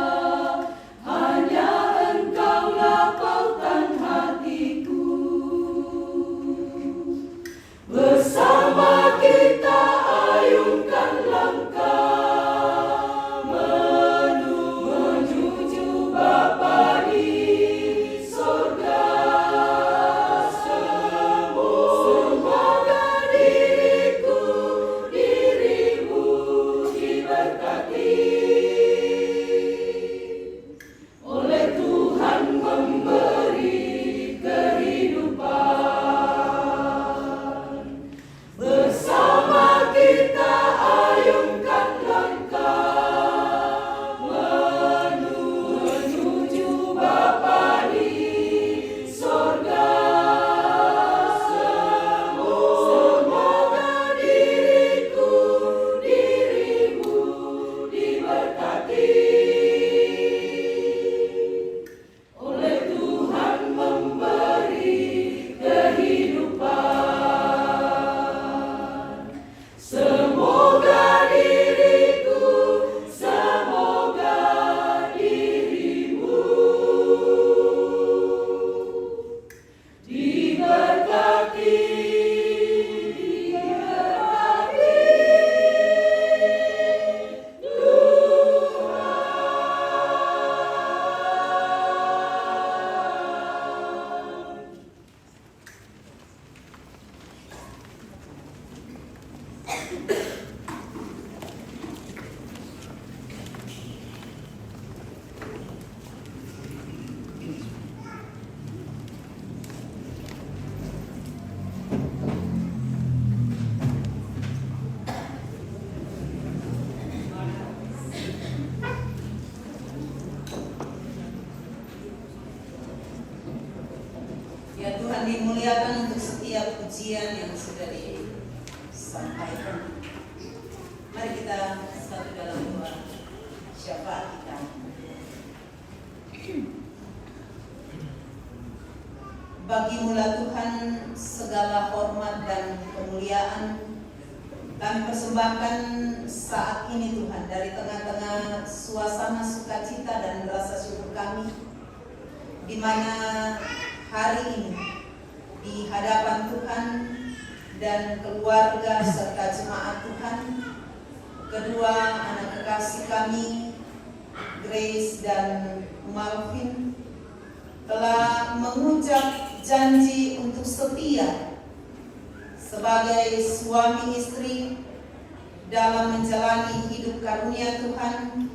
Speaker 8: hanya engkaulah pautan hatiku. Bersama kita ayunkan langkah menuju Bapa di sorga. Semoga dirimu diberkati oleh Tuhan memberi kehidupan. Bersama kita ayunkan langkah menuju Bapa di sorga. Semoga dirimu diberkati oleh Tuhan memberi kehidupan. Semoga dirimu diberkati.
Speaker 9: Ya Tuhan, dimuliakan untuk setiap pujian yang sudah disampaikan. Mari kita satu dalam doa syafaat kita. Bagimu-lah Tuhan segala hormat dan kemuliaan kami persembahkan saat ini Tuhan, dari tengah-tengah suasana sukacita dan rasa syukur kami, di mana hari ini di hadapan Tuhan dan keluarga serta jemaat Tuhan, kedua anak kekasih kami Grace dan Malvin telah mengucap janji untuk setia sebagai suami istri dalam menjalani hidup karunia Tuhan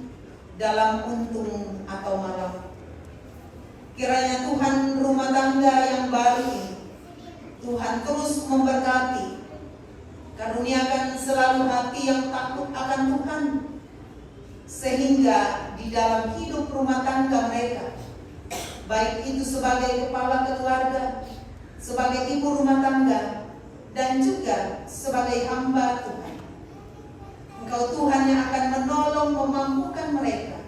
Speaker 9: dalam untung atau malam. Kiranya Tuhan rumah tangga yang baru ini Tuhan terus memberkati, karuniakan selalu hati yang takut akan Tuhan, sehingga di dalam hidup rumah tangga mereka, baik itu sebagai kepala keluarga, sebagai ibu rumah tangga, dan juga sebagai hamba Tuhan, Engkau Tuhan yang akan menolong memampukan mereka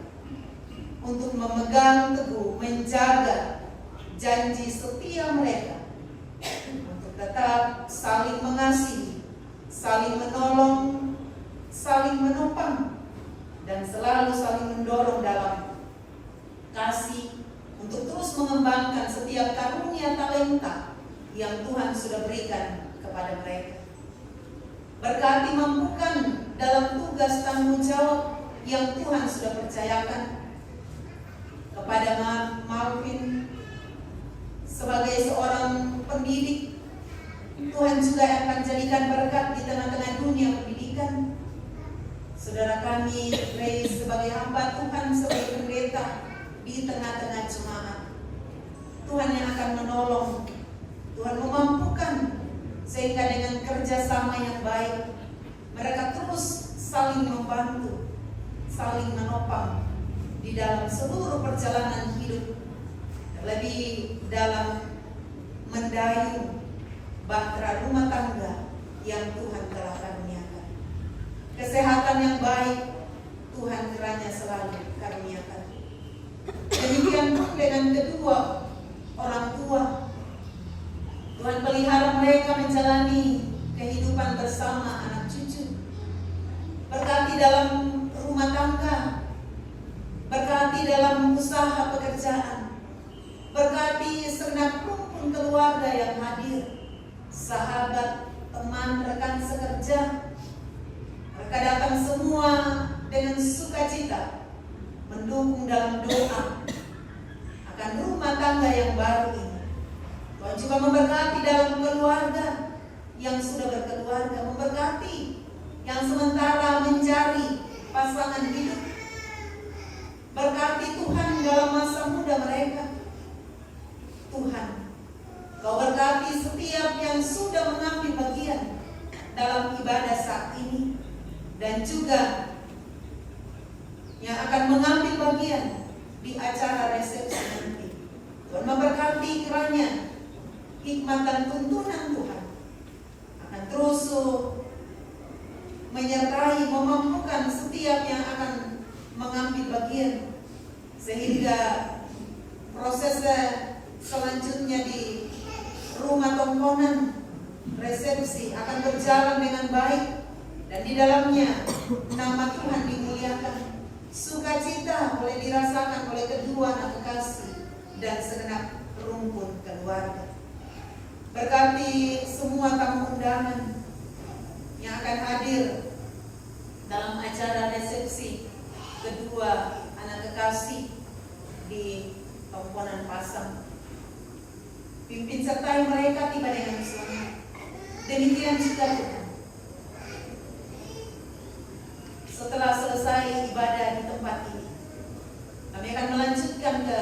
Speaker 9: untuk memegang teguh, menjaga janji setia mereka, untuk tetap saling mengasihi, saling menolong, saling menopang, dan selalu saling mendorong dalam kasih untuk terus mengembangkan setiap karunia talenta yang Tuhan sudah berikan kepada mereka. Berkati, mampukan dalam tugas tanggung jawab yang Tuhan sudah percayakan kepada Malvin sebagai seorang pendidik. Tuhan juga akan jadikan berkat di tengah-tengah dunia pendidikan. Saudara kami Grace sebagai hamba Tuhan, sebagai pendeta, di tengah-tengah jemaat. Tuhan yang akan menolong, Tuhan memampukan, sehingga dengan kerjasama yang baik mereka terus saling membantu, saling menopang di dalam seluruh perjalanan hidup, terlebih dalam mendayung bahtera rumah tangga yang Tuhan telah karuniakan. Kesehatan yang baik Tuhan kiranya selalu karuniakan. Demikian pun dengan kedua orang tua, Tuhan pelihara mereka menjalani kehidupan bersama anak cucu. Berkati dalam rumah tangga, berkati dalam usaha pekerjaan, berkati segenap rumpun keluarga yang hadir, sahabat, teman, rekan sekerja. Mereka datang semua dengan sukacita, mendukung dalam doa akan rumah tangga yang baru ini. Tuhan juga memberkati dalam keluarga yang sudah berkeluarga, memberkati yang sementara mencari pasangan hidup. Berkati Tuhan dalam masa muda mereka. Tuhan, Kau berkati setiap yang sudah mengambil bagian dalam ibadah saat ini, dan juga yang akan mengambil bagian di acara resepsi nanti. Tuhan memberkati kiranya hikmat dan tuntunan Tuhan akan terus menyertai, memampukan setiap yang akan mengambil bagian, sehingga proses selanjutnya di rumah tongkonan resepsi akan berjalan dengan baik, dan di dalamnya nama Tuhan dimuliakan. Sukacita boleh dirasakan oleh kedua anak kekasih dan segenap rumpun keluarga. Berkati semua tamu undangan yang akan hadir dalam acara resepsi kedua anak kekasih di Tongkonan Pasang. Pimpin sertai mereka tiba dengan selamat. Demikian juga Tuhan, setelah selesai ibadah di tempat ini, kami akan melanjutkan ke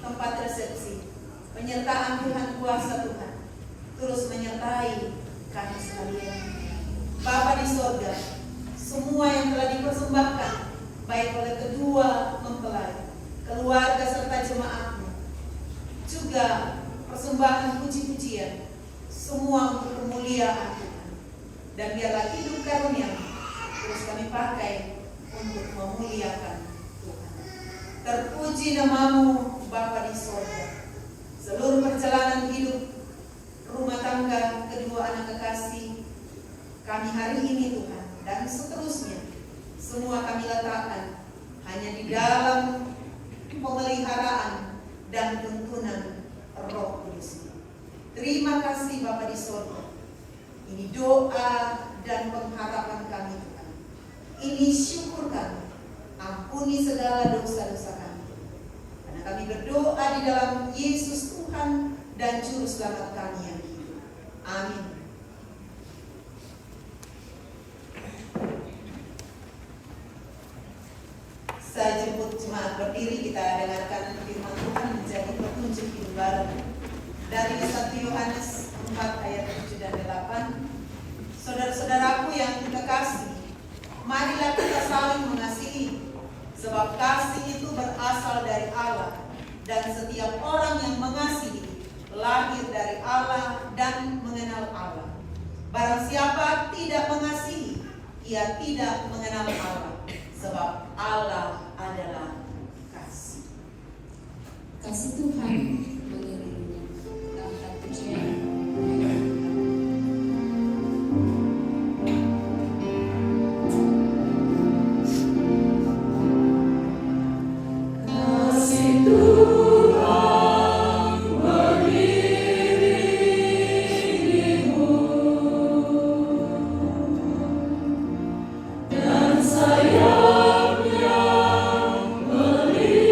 Speaker 9: tempat resepsi. Penyertaan Tuhan, kuasa Tuhan terus menyertai kami sekalian. Bapa di sorga, semua yang telah dipersembahkan baik oleh kedua mempelai, keluarga serta jemaatmu, juga persembahan puji-pujian, semua untuk kemuliaan Tuhan. Dan biarlah hidup karunia terus kami pakai untuk memuliakan Tuhan. Terpuji namamu Bapa di sorga. Seluruh perjalanan hidup rumah tangga kedua anak kekasih kami hari ini Tuhan, dan seterusnya, semua kami letakkan hanya di dalam pemeliharaan dan tuntunan Roh Kudus. Terima kasih Bapa di sorga. Ini doa dan pengharapan kami Tuhan. Ini syukur kami. Ampuni segala dosa-dosa kami. Karena kami berdoa di dalam Yesus Tuhan dan Juru Selamat kami yang hidup. Amin. Saya jemput jemaat berdiri, kita dengarkan firman Tuhan menjadi petunjuk hidup baru. Dari 1 Yohanes 4 ayat 7 dan 8. Saudara-saudaraku yang kekasih, marilah kita saling mengasihi, sebab kasih itu berasal dari Allah, dan setiap orang yang mengasihi lahir dari Allah dan mengenal Allah. Barang siapa tidak mengasihi, ia tidak mengenal Allah, sebab Allah adalah kasih.
Speaker 8: Kasih Tuhan mengelilingi angkat pujian.
Speaker 12: Sayapnya melindungimu.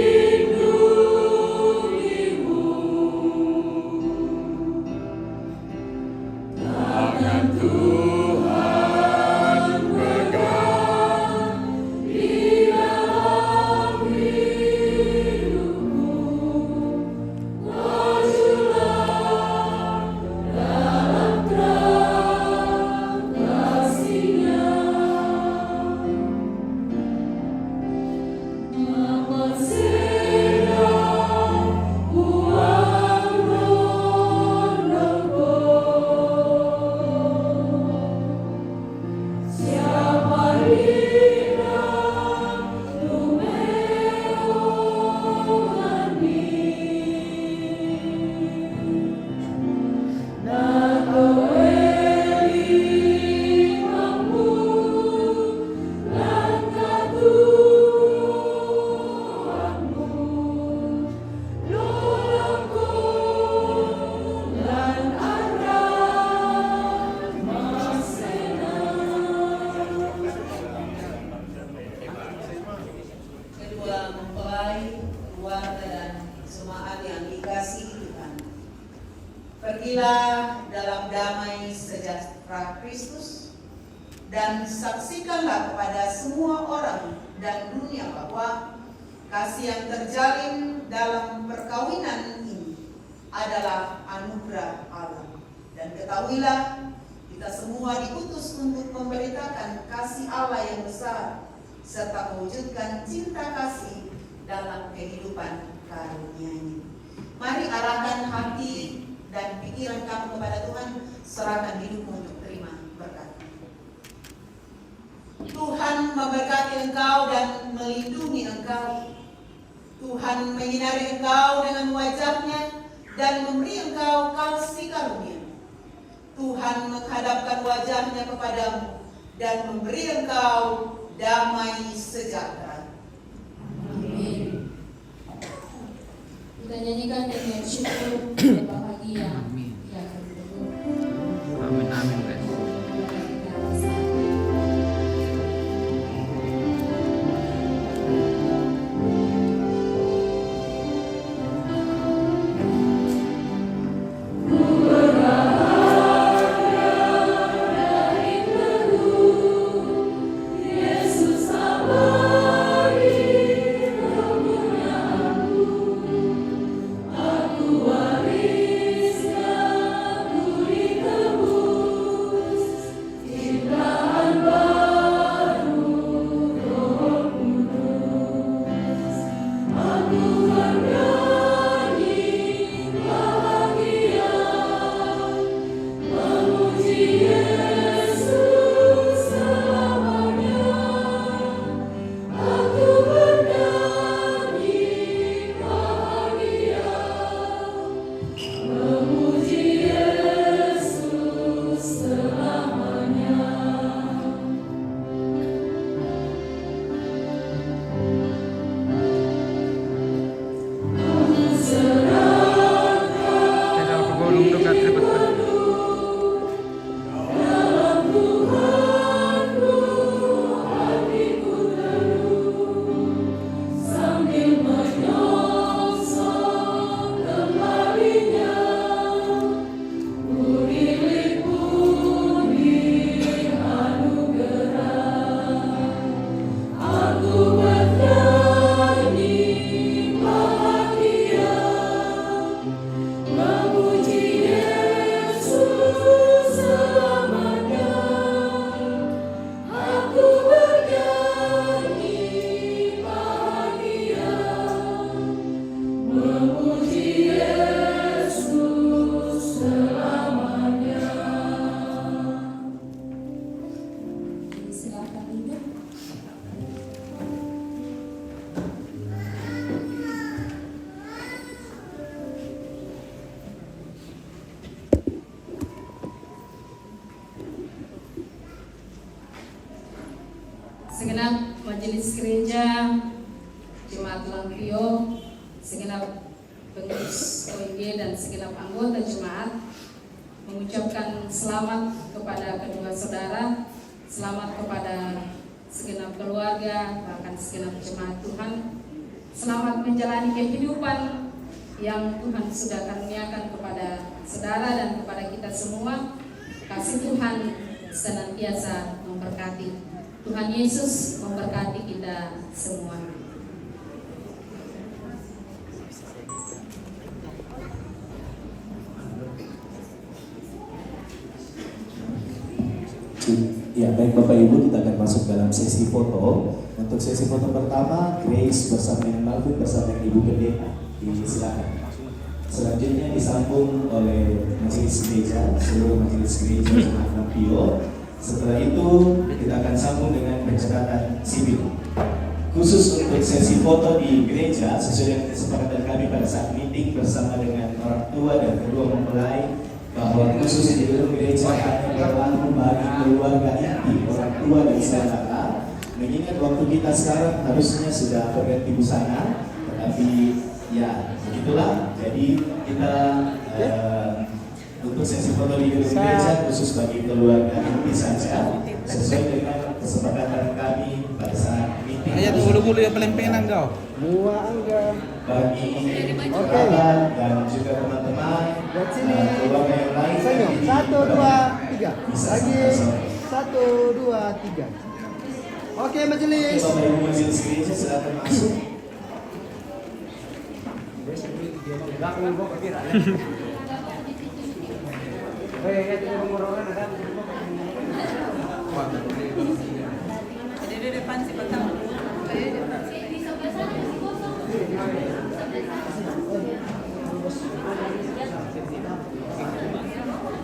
Speaker 9: Pergilah dalam damai sejahtera Kristus dan saksikanlah kepada semua orang dan dunia bahwa kasih yang terjalin dalam perkawinan ini adalah anugerah Allah. Dan ketahuilah, kita semua diutus untuk memberitakan kasih Allah yang besar serta mewujudkan cinta kasih dalam kehidupan karunia-Nya. Mari arahkan hati dan pikiran kamu kepada Tuhan, serahkan hidupmu untuk terima berkat. Tuhan memberkati engkau dan melindungi engkau. Tuhan menyinari engkau dengan wajah-Nya dan memberi engkau kasih karunia. Tuhan menghadapkan wajah-Nya kepadamu dan memberi engkau damai sejahtera.
Speaker 8: Amin. Kita nyanyikan dengan syukur dan bahagia yang berikut.
Speaker 2: Amin, amin, guys.
Speaker 8: Segenap majelis gereja, jemaat Langpio, segenap pengurus OIG dan segenap anggota jemaat mengucapkan selamat kepada kedua saudara, selamat kepada segenap keluarga, bahkan segenap jemaat Tuhan. Selamat menjalani kehidupan yang Tuhan sudah karuniakan kepada saudara dan kepada kita semua. Kasih Tuhan senantiasa memberkati. Tuhan Yesus memberkati kita semua.
Speaker 12: Ya, baik Bapak Ibu, kita akan masuk dalam sesi foto. Untuk sesi foto pertama, Grace bersama dengan Malvin bersama dengan Ibu Pendeta. Silakan. Selanjutnya disambung oleh majelis gereja, seluruh majelis gereja jemaat Langpio. Setelah itu kita akan sambung dengan pencatatan sipil. Khusus untuk sesi foto di gereja, sesuai dengan kesepakatan kami pada saat meeting bersama dengan orang tua dan kedua mempelai, bahwa khusus di dalam gereja hanya berlaku bagi keluarga inti, orang tua dan saudara. Mengingat waktu kita sekarang harusnya sudah berganti busana, tetapi ya begitulah. Jadi kita untuk sesi foto di gereja khusus bagi keluarga inti saja, sesuai dengan kesepakatan kami pada saat meeting.
Speaker 3: Kayak tuh bulu-bulu yang paling pengen kau.
Speaker 1: Mua angga.
Speaker 12: Bagi kawan dan juga teman-teman keluarga yang lain.
Speaker 1: Senyum. 1, 2, 3. Lagi.
Speaker 12: Bisa
Speaker 1: 1, 2, 3. Oke, majelis.
Speaker 12: Bapak Ibu majelis gereja silakan masuk.
Speaker 4: Jadi di depan sih pertama.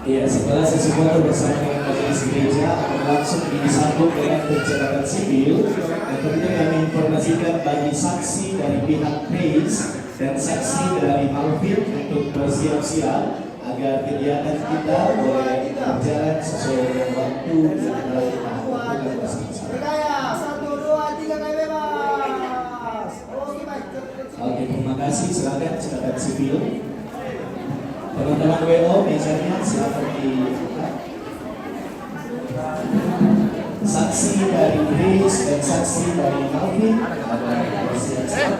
Speaker 12: Ya, setelah sesi foto bersama dengan majelis gereja akan langsung disambung dengan pencatatan sipil. Dan tentunya kami informasikan bagi saksi dari pihak Grace dan saksi dari Alvin untuk bersiap-siap agar kegiatan kita boleh berjalan sesuai dengan waktu yang telah kita lakukan bersama-sama.
Speaker 1: 1, 2, 3 kali bebas. Oke, baik.
Speaker 12: Oke, terima kasih. Silakan catatan sipil. Teman-teman WO biasanya silakan dibuka. Saksi dari Grace dan saksi dari Alvin akan bersiap-siap.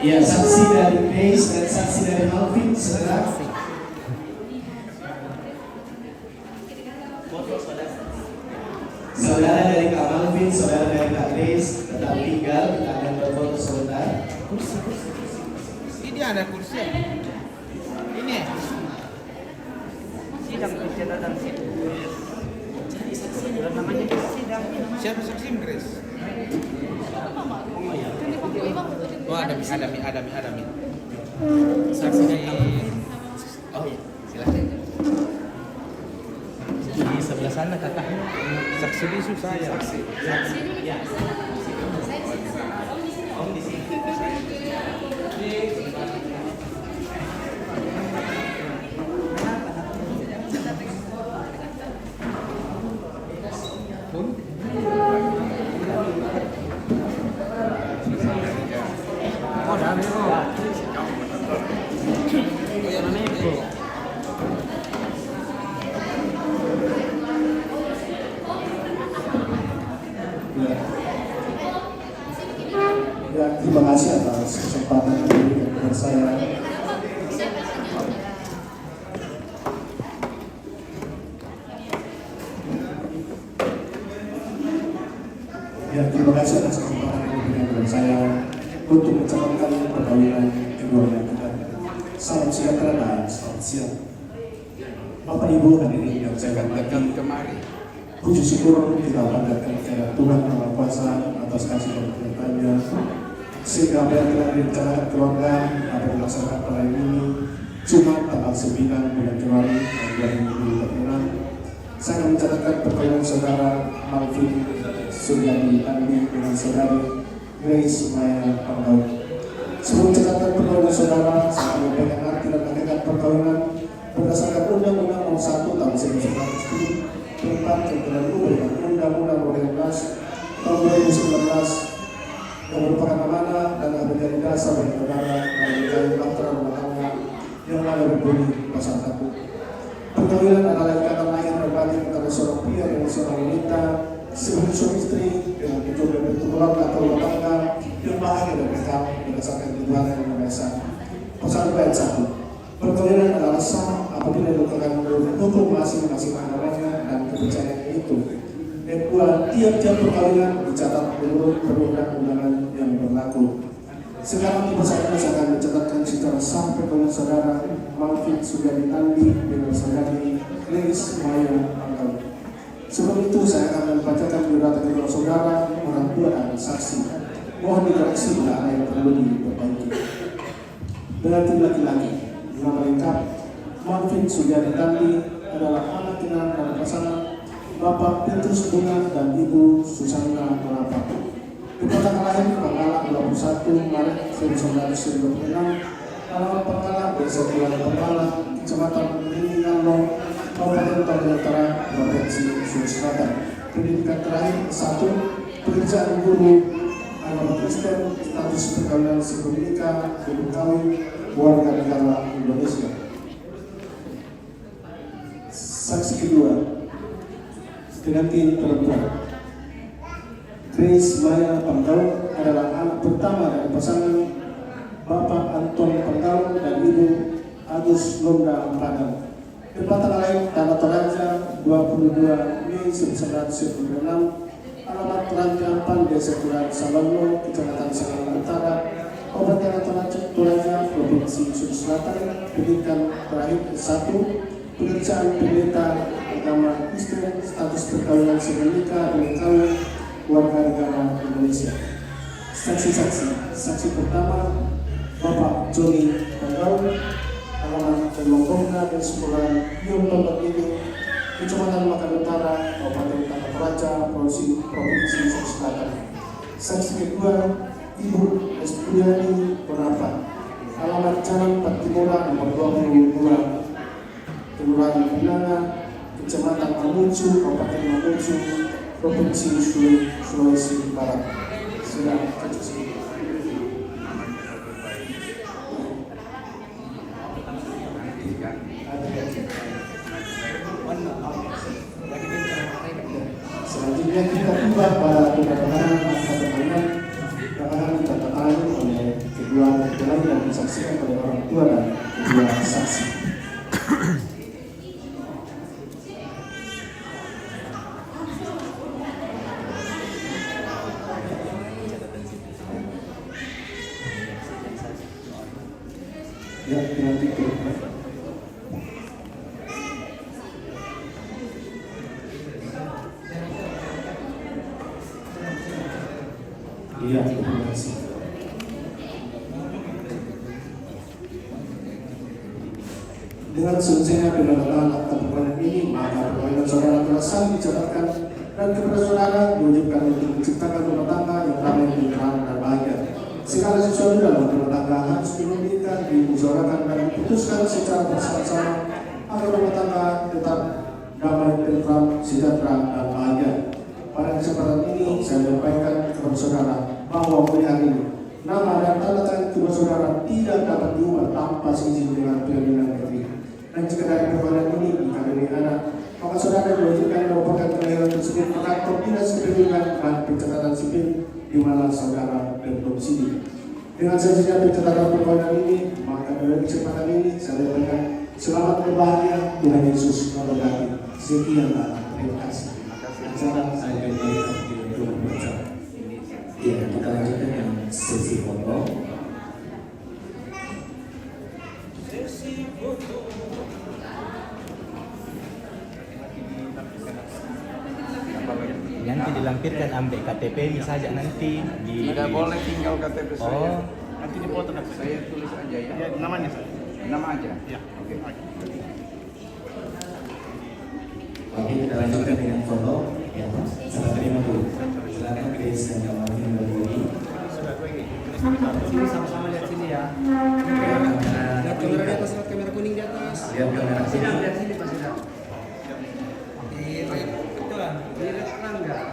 Speaker 12: Ya, saksi dari Grace dan saksi dari Alvin segera. Saudara dari Kak Alvin, saudara dari Kak Grace tetap tinggal, kita akan berfoto sebentar.
Speaker 3: Ini ada kursi. Ini.
Speaker 2: Sidang pencatatan sipil.
Speaker 3: Namanya sidang. Siapa saksi Grace? Oh, ada mi. Saksi dari. Oh iya, silakan. Di sebelah sana kakaknya. Saksi bisu saya. Saksi. Ya. Om di sini.
Speaker 12: Ya, terima kasih atas kesempatan yang diberikan kepada saya. Ya, terima kasih atas kesempatan yang diberikan kepada saya untuk mencatatkan perkawinan keduanya kita. Salam sejahtera dan selamat siang. Bapak Ibu hadirin yang saya hormati, puji syukur kita panjatkan kepada Tuhan Yang Maha Kuasa atas kasih dan keberkahannya, sehingga apa yang telah direncanakan keluarga dapat dilaksanakan pada hari ini Jumat tanggal 9 bulan Januari tahun 2026. Saya akan mencatatkan perkawinan saudara Alvin Suryani Andi dengan saudari Grace Maya Panggaut. Sebelum mencatatkan perkawinan saudara, saya akan menyampaikan arti dan hakikat perkawinan berdasarkan Undang-Undang Nomor 1 Tahun 1910 tentang Ketentuan dengan Undang-Undang Nomor 12 Tahun 2019 yang merupakan amanah dan menjadi dasar bagi negara dan menjadi bahtera rumah tangga yang ada berbunyi pasal 1. Perkawinan adalah ikatan lahir dan batin antara seorang pria dengan seorang wanita sebagai suami istri dengan tujuan bertubuhan atau rumah tangga yang bahagia dan kekal berdasarkan ketuhanan yang Maha Esa. Pasal 2 ayat 1. Perkawinan adalah sah apabila dilakukan menurut hukum masing-masing agamanya dan kepercayaannya itu. Dan dua, tiap-tiap perkawinan dicatat menurut perundang-undangan yang berlaku. Sekarang tiba saatnya saya akan mencatatkan secara sah perkawinan saudara Alvin Suryani Andi dengan saudari Grace Maya Panggaut. Sebelum itu saya akan membacakan biodata kedua saudara, orang tua dan saksi. Mohon dikoreksi bila ada yang perlu diperbaiki. Dengan tim laki-laki, nama lengkap Alvin Suryani Andi adalah anak tunangan dan pasangan
Speaker 13: Bapak Petrus Bunga dan Ibu Susanna Melapa. Kota lain Pengala 21 Maret 1926, alamat Pengala, Desa Bulan Pengala, Kecamatan Lingalo, Kabupaten Tanjung Utara, Provinsi Sulawesi Selatan. Pendidikan terakhir 1. Pekerjaan guru, agama Kristen, status perkawinan sebelum nikah, belum kawin, warga negara Indonesia. Saksi kedua, pengantin perempuan. Grace Maya Panggaun adalah anak pertama dari pasangan Bapak Anton Panggaun dan Ibu Agus Londa Padang. Tempatan lain Tanah Toraja 22 Mei 1996, alamat Ranti Ampan, Desa Kuran Sabanglo, Kecamatan Sangalang Utara, Kabupaten Toraja, Provinsi Sulawesi Selatan. Pendidikan terakhir 1. Pekerjaan pendeta agama Kristen, status perkawinan sebelum nikah, belum kawin, warga negara Indonesia. Saksi-saksi. Saksi pertama Bapak Joni Panggaun, alamat Lombongna dan Sekolah Yonton Begini, Kecamatan Makan Utara, Kabupaten Tanah Toraja, Provinsi Sulawesi Selatan. Saksi kedua Ibu Estudiani Penapa, alamat Jalan Patimura nomor 22, Kelurahan Pinanga, Kecamatan Mamuju, Kabupaten Mamuju, Provinsi Sulawesi Barat. Sudah terjadi. Selanjutnya kita tiba pada penandatanganan akta perkawinan ditandatangani oleh kedua mempelai dan disaksikan oleh orang tua dan kedua saksi. Ya, nanti iya, terima kasih. Dengan selesainya penandatanganan akta perkawinan ini, maka perkawinan saudara telah sah dicatatkan dan kepada saudara diwajibkan untuk menciptakan rumah tangga yang damai, tentram, dan bahagia. Segala sesuatu dalam rumah tangga harus dimimpikan, dimusyawarahkan dan diputuskan secara bersama-sama agar rumah tangga tetap damai, tentram, sejahtera, dan bahagia. Pada kesempatan ini saya menyampaikan kepada saudara bahwa mulai hari ini nama dan tanda tangan kedua saudara tidak dapat diubah tanpa seizin dengan pengadilan negeri. Dan jika dari perkawinan ini dikawini anak, maka saudara diwajibkan melaporkan kelahiran tersebut ke kantor dinas kependudukan dan pencatatan sipil di mana saudara berdomisili. Dengan selesainya pencatatan perkawinan ini, maka dari kesempatan ini saya menyampaikan selamat berbahagia, Tuhan Yesus memberkati. Sekian, terima kasih. Acara saya kembalikan ke Tuhan berbicara.
Speaker 12: Ya, kita lanjutkan yang sesi foto.
Speaker 3: Nanti dilampirkan ambek KTP saja nanti di.
Speaker 1: Tidak boleh tinggal KTP saya.
Speaker 3: Oh.
Speaker 1: Nanti dipoto saya tulis aja ya. Ya, namanya. Nama aja. Ya. Oke.
Speaker 12: Oke, kita lanjutkan dengan foto. Ya, saya terima dulu. Silakan Grace dan Kak Marvin berdiri.
Speaker 1: Sini sama-sama lihat sini ya. Lihat kamera di atas, lihat kamera kuning di atas.
Speaker 12: Lihat kamera sini.
Speaker 1: Lihat sini Pak Sidang. Lihat terang enggak?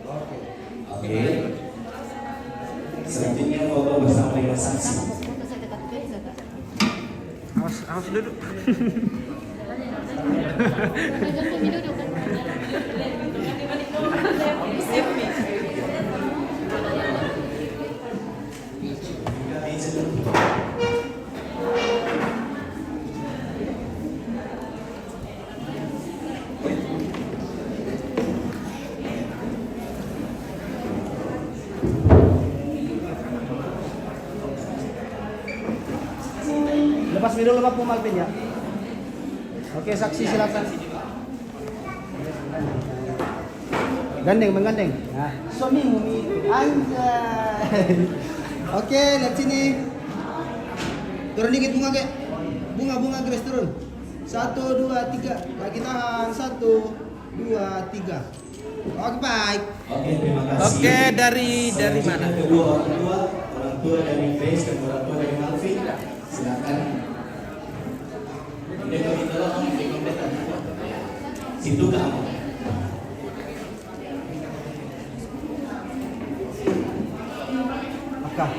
Speaker 1: Oke.
Speaker 12: Oke. Selanjutnya foto bersama dengan saksi.
Speaker 2: Awas duduk.
Speaker 1: Lepas video lepas Malvin ya. Oke, saksi silakan. Gandeng, menggandeng. Nah, suami mumi anjay. Oke, lihat sini. Turun dikit bunga, Kek. Bunga Grace turun. 1 2 3. Lagi tahan. 1 2, 3. Oke, baik.
Speaker 12: Oke, terima kasih.
Speaker 3: Oke, dari mana?
Speaker 12: Kedua orang tua dari Grace dan orang tua dari Malvin. Silakan. Ini kami tolong di komentar. Situ kamu.
Speaker 1: Makan.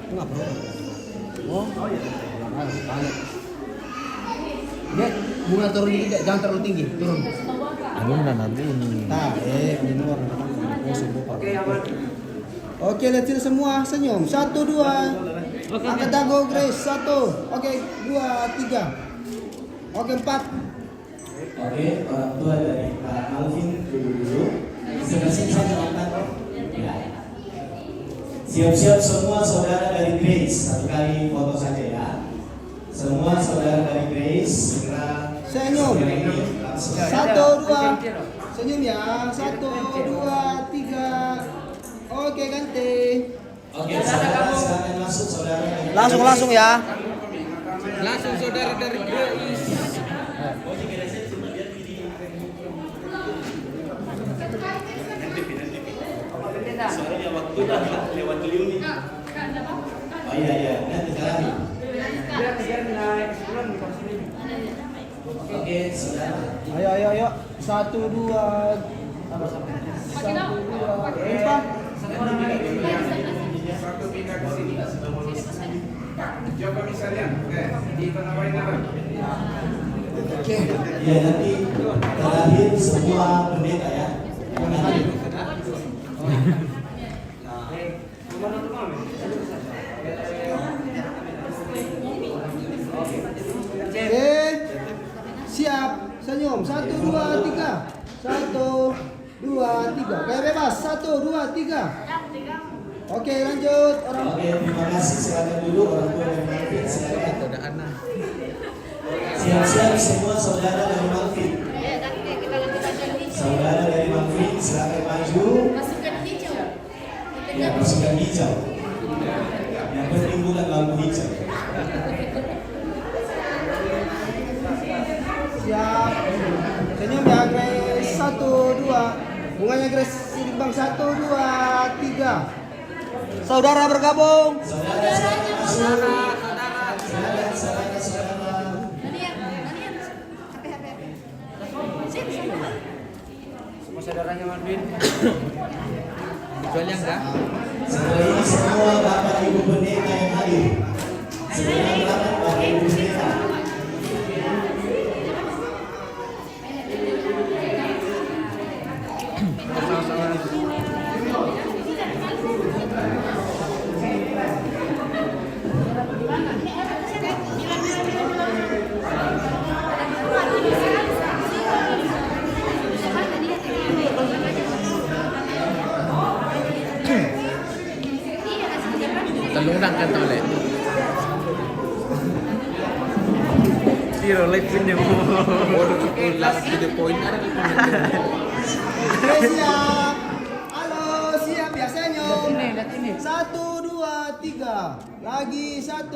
Speaker 1: Enggak, bro. Oh iya. Dek, bunga turun dikit, jangan terlalu tinggi, turun.
Speaker 3: Aku udah nanti ini.
Speaker 1: Nah, minor. Oke, aman. Oke, lihat sini semua, senyum. 1, 2. Angkat dagu, Grace. 1. Oke, 2, 3. Oke, 4.
Speaker 12: Oke, orang tua dari Pak Malvin dulu. Siap-siap saja angkat. Ya. Siap-siap semua saudara dari Grace. Satu kali foto saja ya. Semua saudara dari Grace segera
Speaker 1: senyum. 1, 2. Senyum ya. 1, 2, 3. Oke, ganti.
Speaker 12: Oke, saudara silakan masuk saudara.
Speaker 1: Langsung ya.
Speaker 3: Langsung saudara dari Grace.
Speaker 12: Soalnya waktu udah lewat beliau nih. Oh iya, nanti jalan. Oke, saudara.
Speaker 1: Ayo. 1, 2. 1, 2. 4.
Speaker 6: Coba misalnya, di penawarin apa?
Speaker 12: Oke. Ya, nanti terakhir semua pendeta ya.
Speaker 1: Siap. Senyum. 1, 2, 3. 1, 2, 3. Kayak bebas. 1, 2, 3. Oke, lanjut.
Speaker 12: Oke, terima kasih. Silakan dulu orang tua dari Malvin. Silakan.
Speaker 3: Ada anak.
Speaker 12: Siap-siap semua saudara dari Malvin. Saudara dari Malvin, silakan maju.
Speaker 5: Masukkan hijau.
Speaker 12: Ya, masukkan hijau. Yang penting bukan lampu hijau.
Speaker 1: Siap. Senyum ya, Grace. 1, 2. Bunganya Grace sini bang. 1, 2, 3. Saudara bergabung.
Speaker 12: Saudara.
Speaker 3: Semua saudaranya Marvin. Kecuali yang enggak.
Speaker 12: Setelah ini semua Bapak Ibu Pendeta yang hadir. Segera berangkat Bapak Ibu Pendeta.
Speaker 3: Telurang kan toleh. Tiro live video. Last to the point ada di komen.
Speaker 1: Siap. Halo, siap ya senyum. 1, 2, 3. Lagi 1,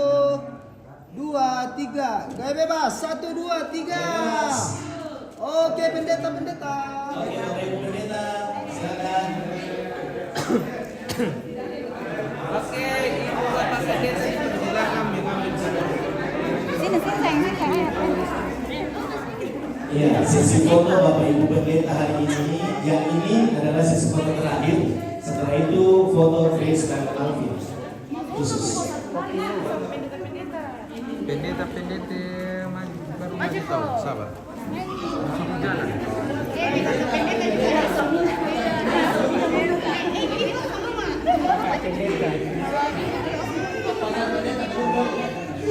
Speaker 1: 2, 3. Gaya bebas. 1, 2, 3. Oke, pendeta.
Speaker 12: Oke, Bapak Ibu Pendeta, silakan.
Speaker 3: Oke, ibu bapak pendeta silakan mengambil
Speaker 5: Sini sayang.
Speaker 12: Iya, sesi foto Bapak Ibu Pendeta hari ini. Yang ini adalah sesi foto terakhir. Setelah itu foto Grace dan Malvin khusus.
Speaker 3: pendeta baru maju tahu, sabar. Masih jalan.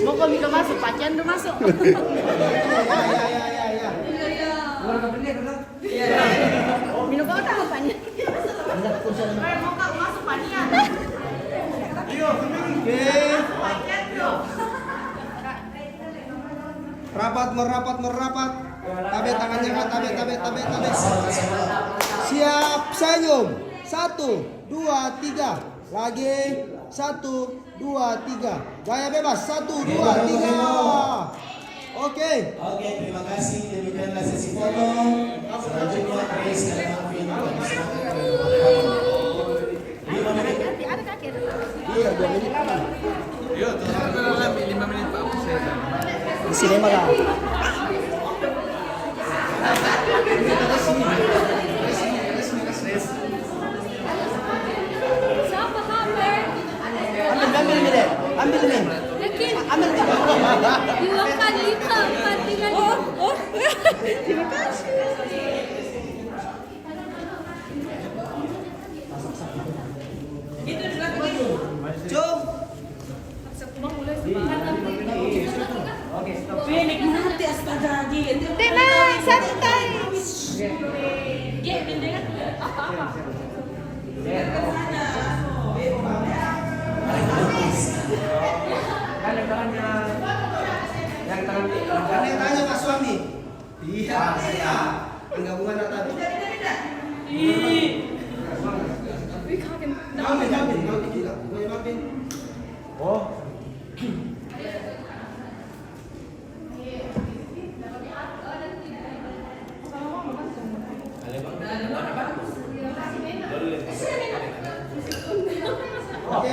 Speaker 5: Mau kau minta masuk, pacian tuh masuk. Minum kau tahu apanya? Mau kau masuk panian?
Speaker 1: Merapat. Tabe tangannya kan, tabe. Siap, senyum. 1, 2, 3. Lagi 1, 2, 3. Gaya bebas. 1, 2, 3. Oke.
Speaker 12: Oke, terima kasih. Demikianlah sesi foto. Selanjutnya Grace dan Alvin kami silakan ke belakang. 5 menit.
Speaker 5: Ada kaki.
Speaker 1: Iya, 2 menit.
Speaker 3: Yo, tolong 5 menit Pak.
Speaker 1: Di sini mah.
Speaker 5: Siapa kabar?
Speaker 1: Ambil ini deh. Ambil ini.
Speaker 5: Yakin?
Speaker 1: Ambil.
Speaker 5: 2 kali 4 3 Oh. Terima kasih.
Speaker 1: Cum.
Speaker 9: Nikmati astaga gitu.
Speaker 5: Tenang, santai.
Speaker 1: Kan yang tanya Pak Suami. Iya, saya. Enggak bunga tadi. Mampin juga. Gue mampin. Oh. Oke.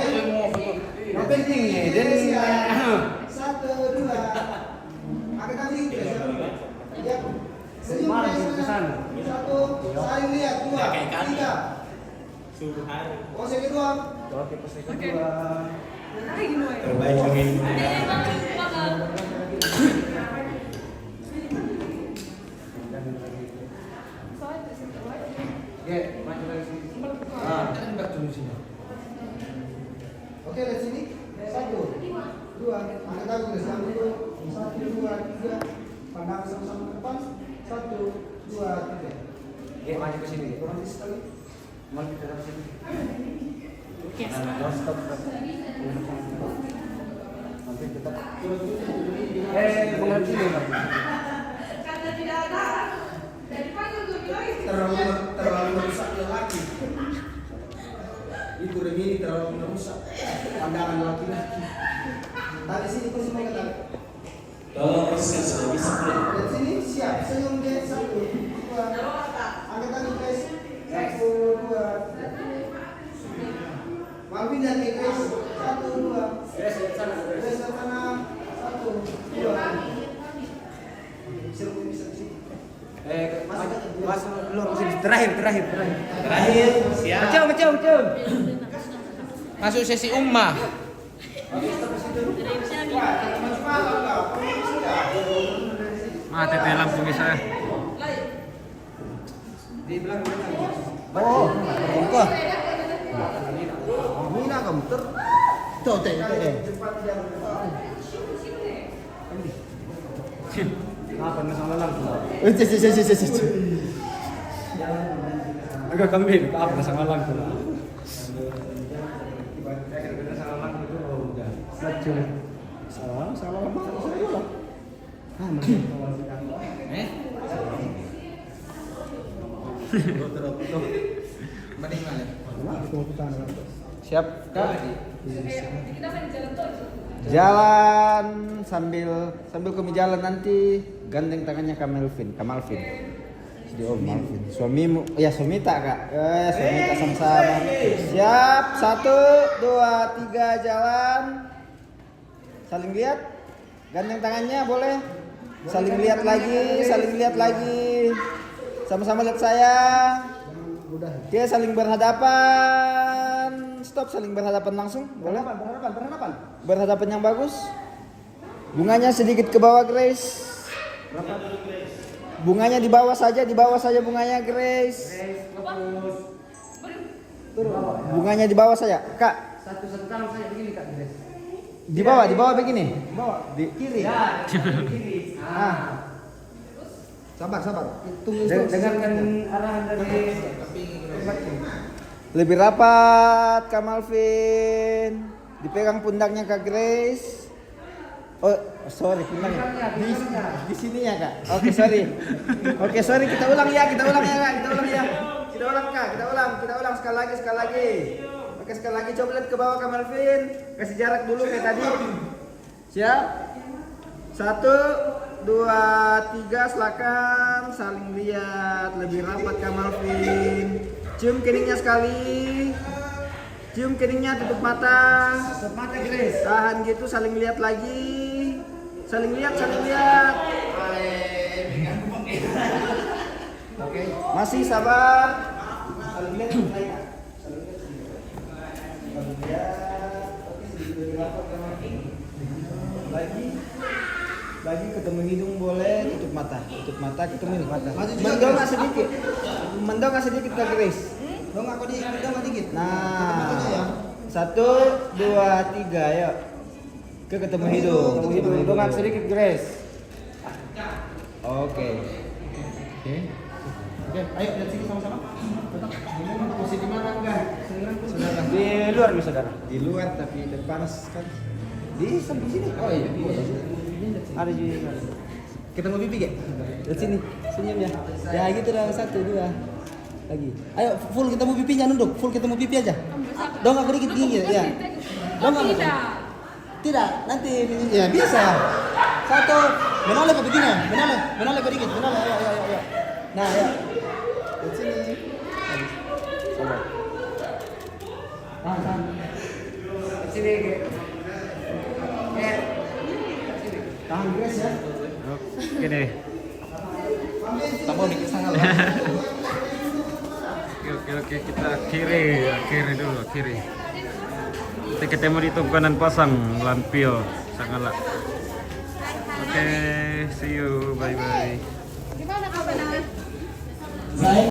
Speaker 1: Yang penting ya, dan 1, 2. Pakai kaki. Ya. Senyum ke sana. 1, saling lihat 2, 3. Pose kedua. Oke, pose kedua.
Speaker 12: Terbaik lagi.
Speaker 1: Oke, lihat sini. 1, 2. Angkat tangan ke sana dulu. 1, 2, 3. Pandang sama-sama ke depan. 1, 2, 3. Oke, maju ke sini. Maju sekali. Maju ke dalam sini. Oke, stop. Nanti kita bukan sini nanti.
Speaker 9: Karena tidak ada.
Speaker 1: Terlalu merusak lelaki. Ibu Remi terlalu merusak pandangan laki-laki. Tadi sini kursi mau kata.
Speaker 12: Tolong teruskan sudah bisa.
Speaker 1: Lihat sini, siap. Senyum deh. 1, 2. Angkat tangan guys. 1, 2. Mampin dan guys. 1, 2. Guys sana. 1, 2. Bisa sini. Mas belum sini. Terakhir.
Speaker 3: Siap.
Speaker 1: Macam.
Speaker 3: Masuk sesi ummah.
Speaker 2: Mati teh lampu bisa.
Speaker 1: Di belakang. Oh, buka. Mina kamu ter. Tuh, teh. Apa masalah lampu? Agak kambing, apa masalah lampu? Salah apa? Siap, Kak? Jalan sambil kami jalan nanti gandeng tangannya Kamalvin. Jadi Om Malvin. Suamimu, ya suami tak Kak? Suami tak sama-sama. Siap, 1, 2, 3 jalan. Saling lihat. Gandeng tangannya boleh. Saling lihat lagi. Sama-sama lihat saya. Oke, saling berhadapan. Stop, saling berhadapan langsung. Boleh? Berhadapan yang bagus. Bunganya sedikit ke bawah, Grace. Bunganya di bawah saja bunganya, Grace. Bunganya di bawah saja, Kak. Satu tangan saya begini, Kak, Grace. Di bawah begini. Di kiri. Ya, kiri. Sabar. Tunggu dengarkan arahan dari lebih rapat, Kak Malvin. Dipegang pundaknya Kak Grace. Oh, sorry, pundaknya. Di sininya, Kak. Oke, sorry. Kita ulang ya, Kak. Kita ulang sekali lagi. Oke, sekali lagi coba lihat ke bawah Kak Malvin. Kasih jarak dulu kayak tadi. Siap? 1,
Speaker 2: 2, 3, silakan saling lihat lebih rapat Kak Malvin. Cium keningnya sekali. Cium keningnya, tutup mata.
Speaker 1: Tutup mata, Grace.
Speaker 2: Tahan gitu, saling lihat lagi. Saling lihat, saling lihat.
Speaker 1: Oke.
Speaker 2: Masih sabar. Saling lihat, saling lihat. Saling lihat. Oke, sedikit lebih rapat Kak Malvin. Lagi ketemu hidung boleh, tutup mata, ketemu hidung mata. Mendongak sedikit, Kak Grace.
Speaker 1: Dongak dikit.
Speaker 2: Nah, 1, 2, 3, yuk. Ketemu hidung. Dongak sedikit Grace. Oke.
Speaker 1: Oke, ayo lihat sini sama-sama. Posisi mana enggak? Saudara.
Speaker 2: Di luar bisa saudara.
Speaker 1: Di luar tapi panas kan.
Speaker 2: Di samping sini.
Speaker 1: Oh iya.
Speaker 2: Ada juga.
Speaker 1: Ketemu pipi gak?
Speaker 2: Lihat sini, senyum ya. Ya gitu dah, 1, 2. Lagi. Ayo full ketemu pipinya, nunduk. Full ketemu pipi aja. Dongak dikit gini ya. Dongak. Tidak, nanti ya bisa. 1, menoleh ke begini. Menoleh ke dikit. Menoleh. Ayo. Nah, ya. Lihat sini. Sabar. Tahan. Lihat sini. Tahan Grace ya. Oke deh.
Speaker 1: Tambah dikit sangat lah.
Speaker 2: Oke, kita kiri dulu. Kita ketemu di Tungganan Pasang, Lampio, Sangalak. Oke, see you, bye.
Speaker 5: Gimana kabarnya?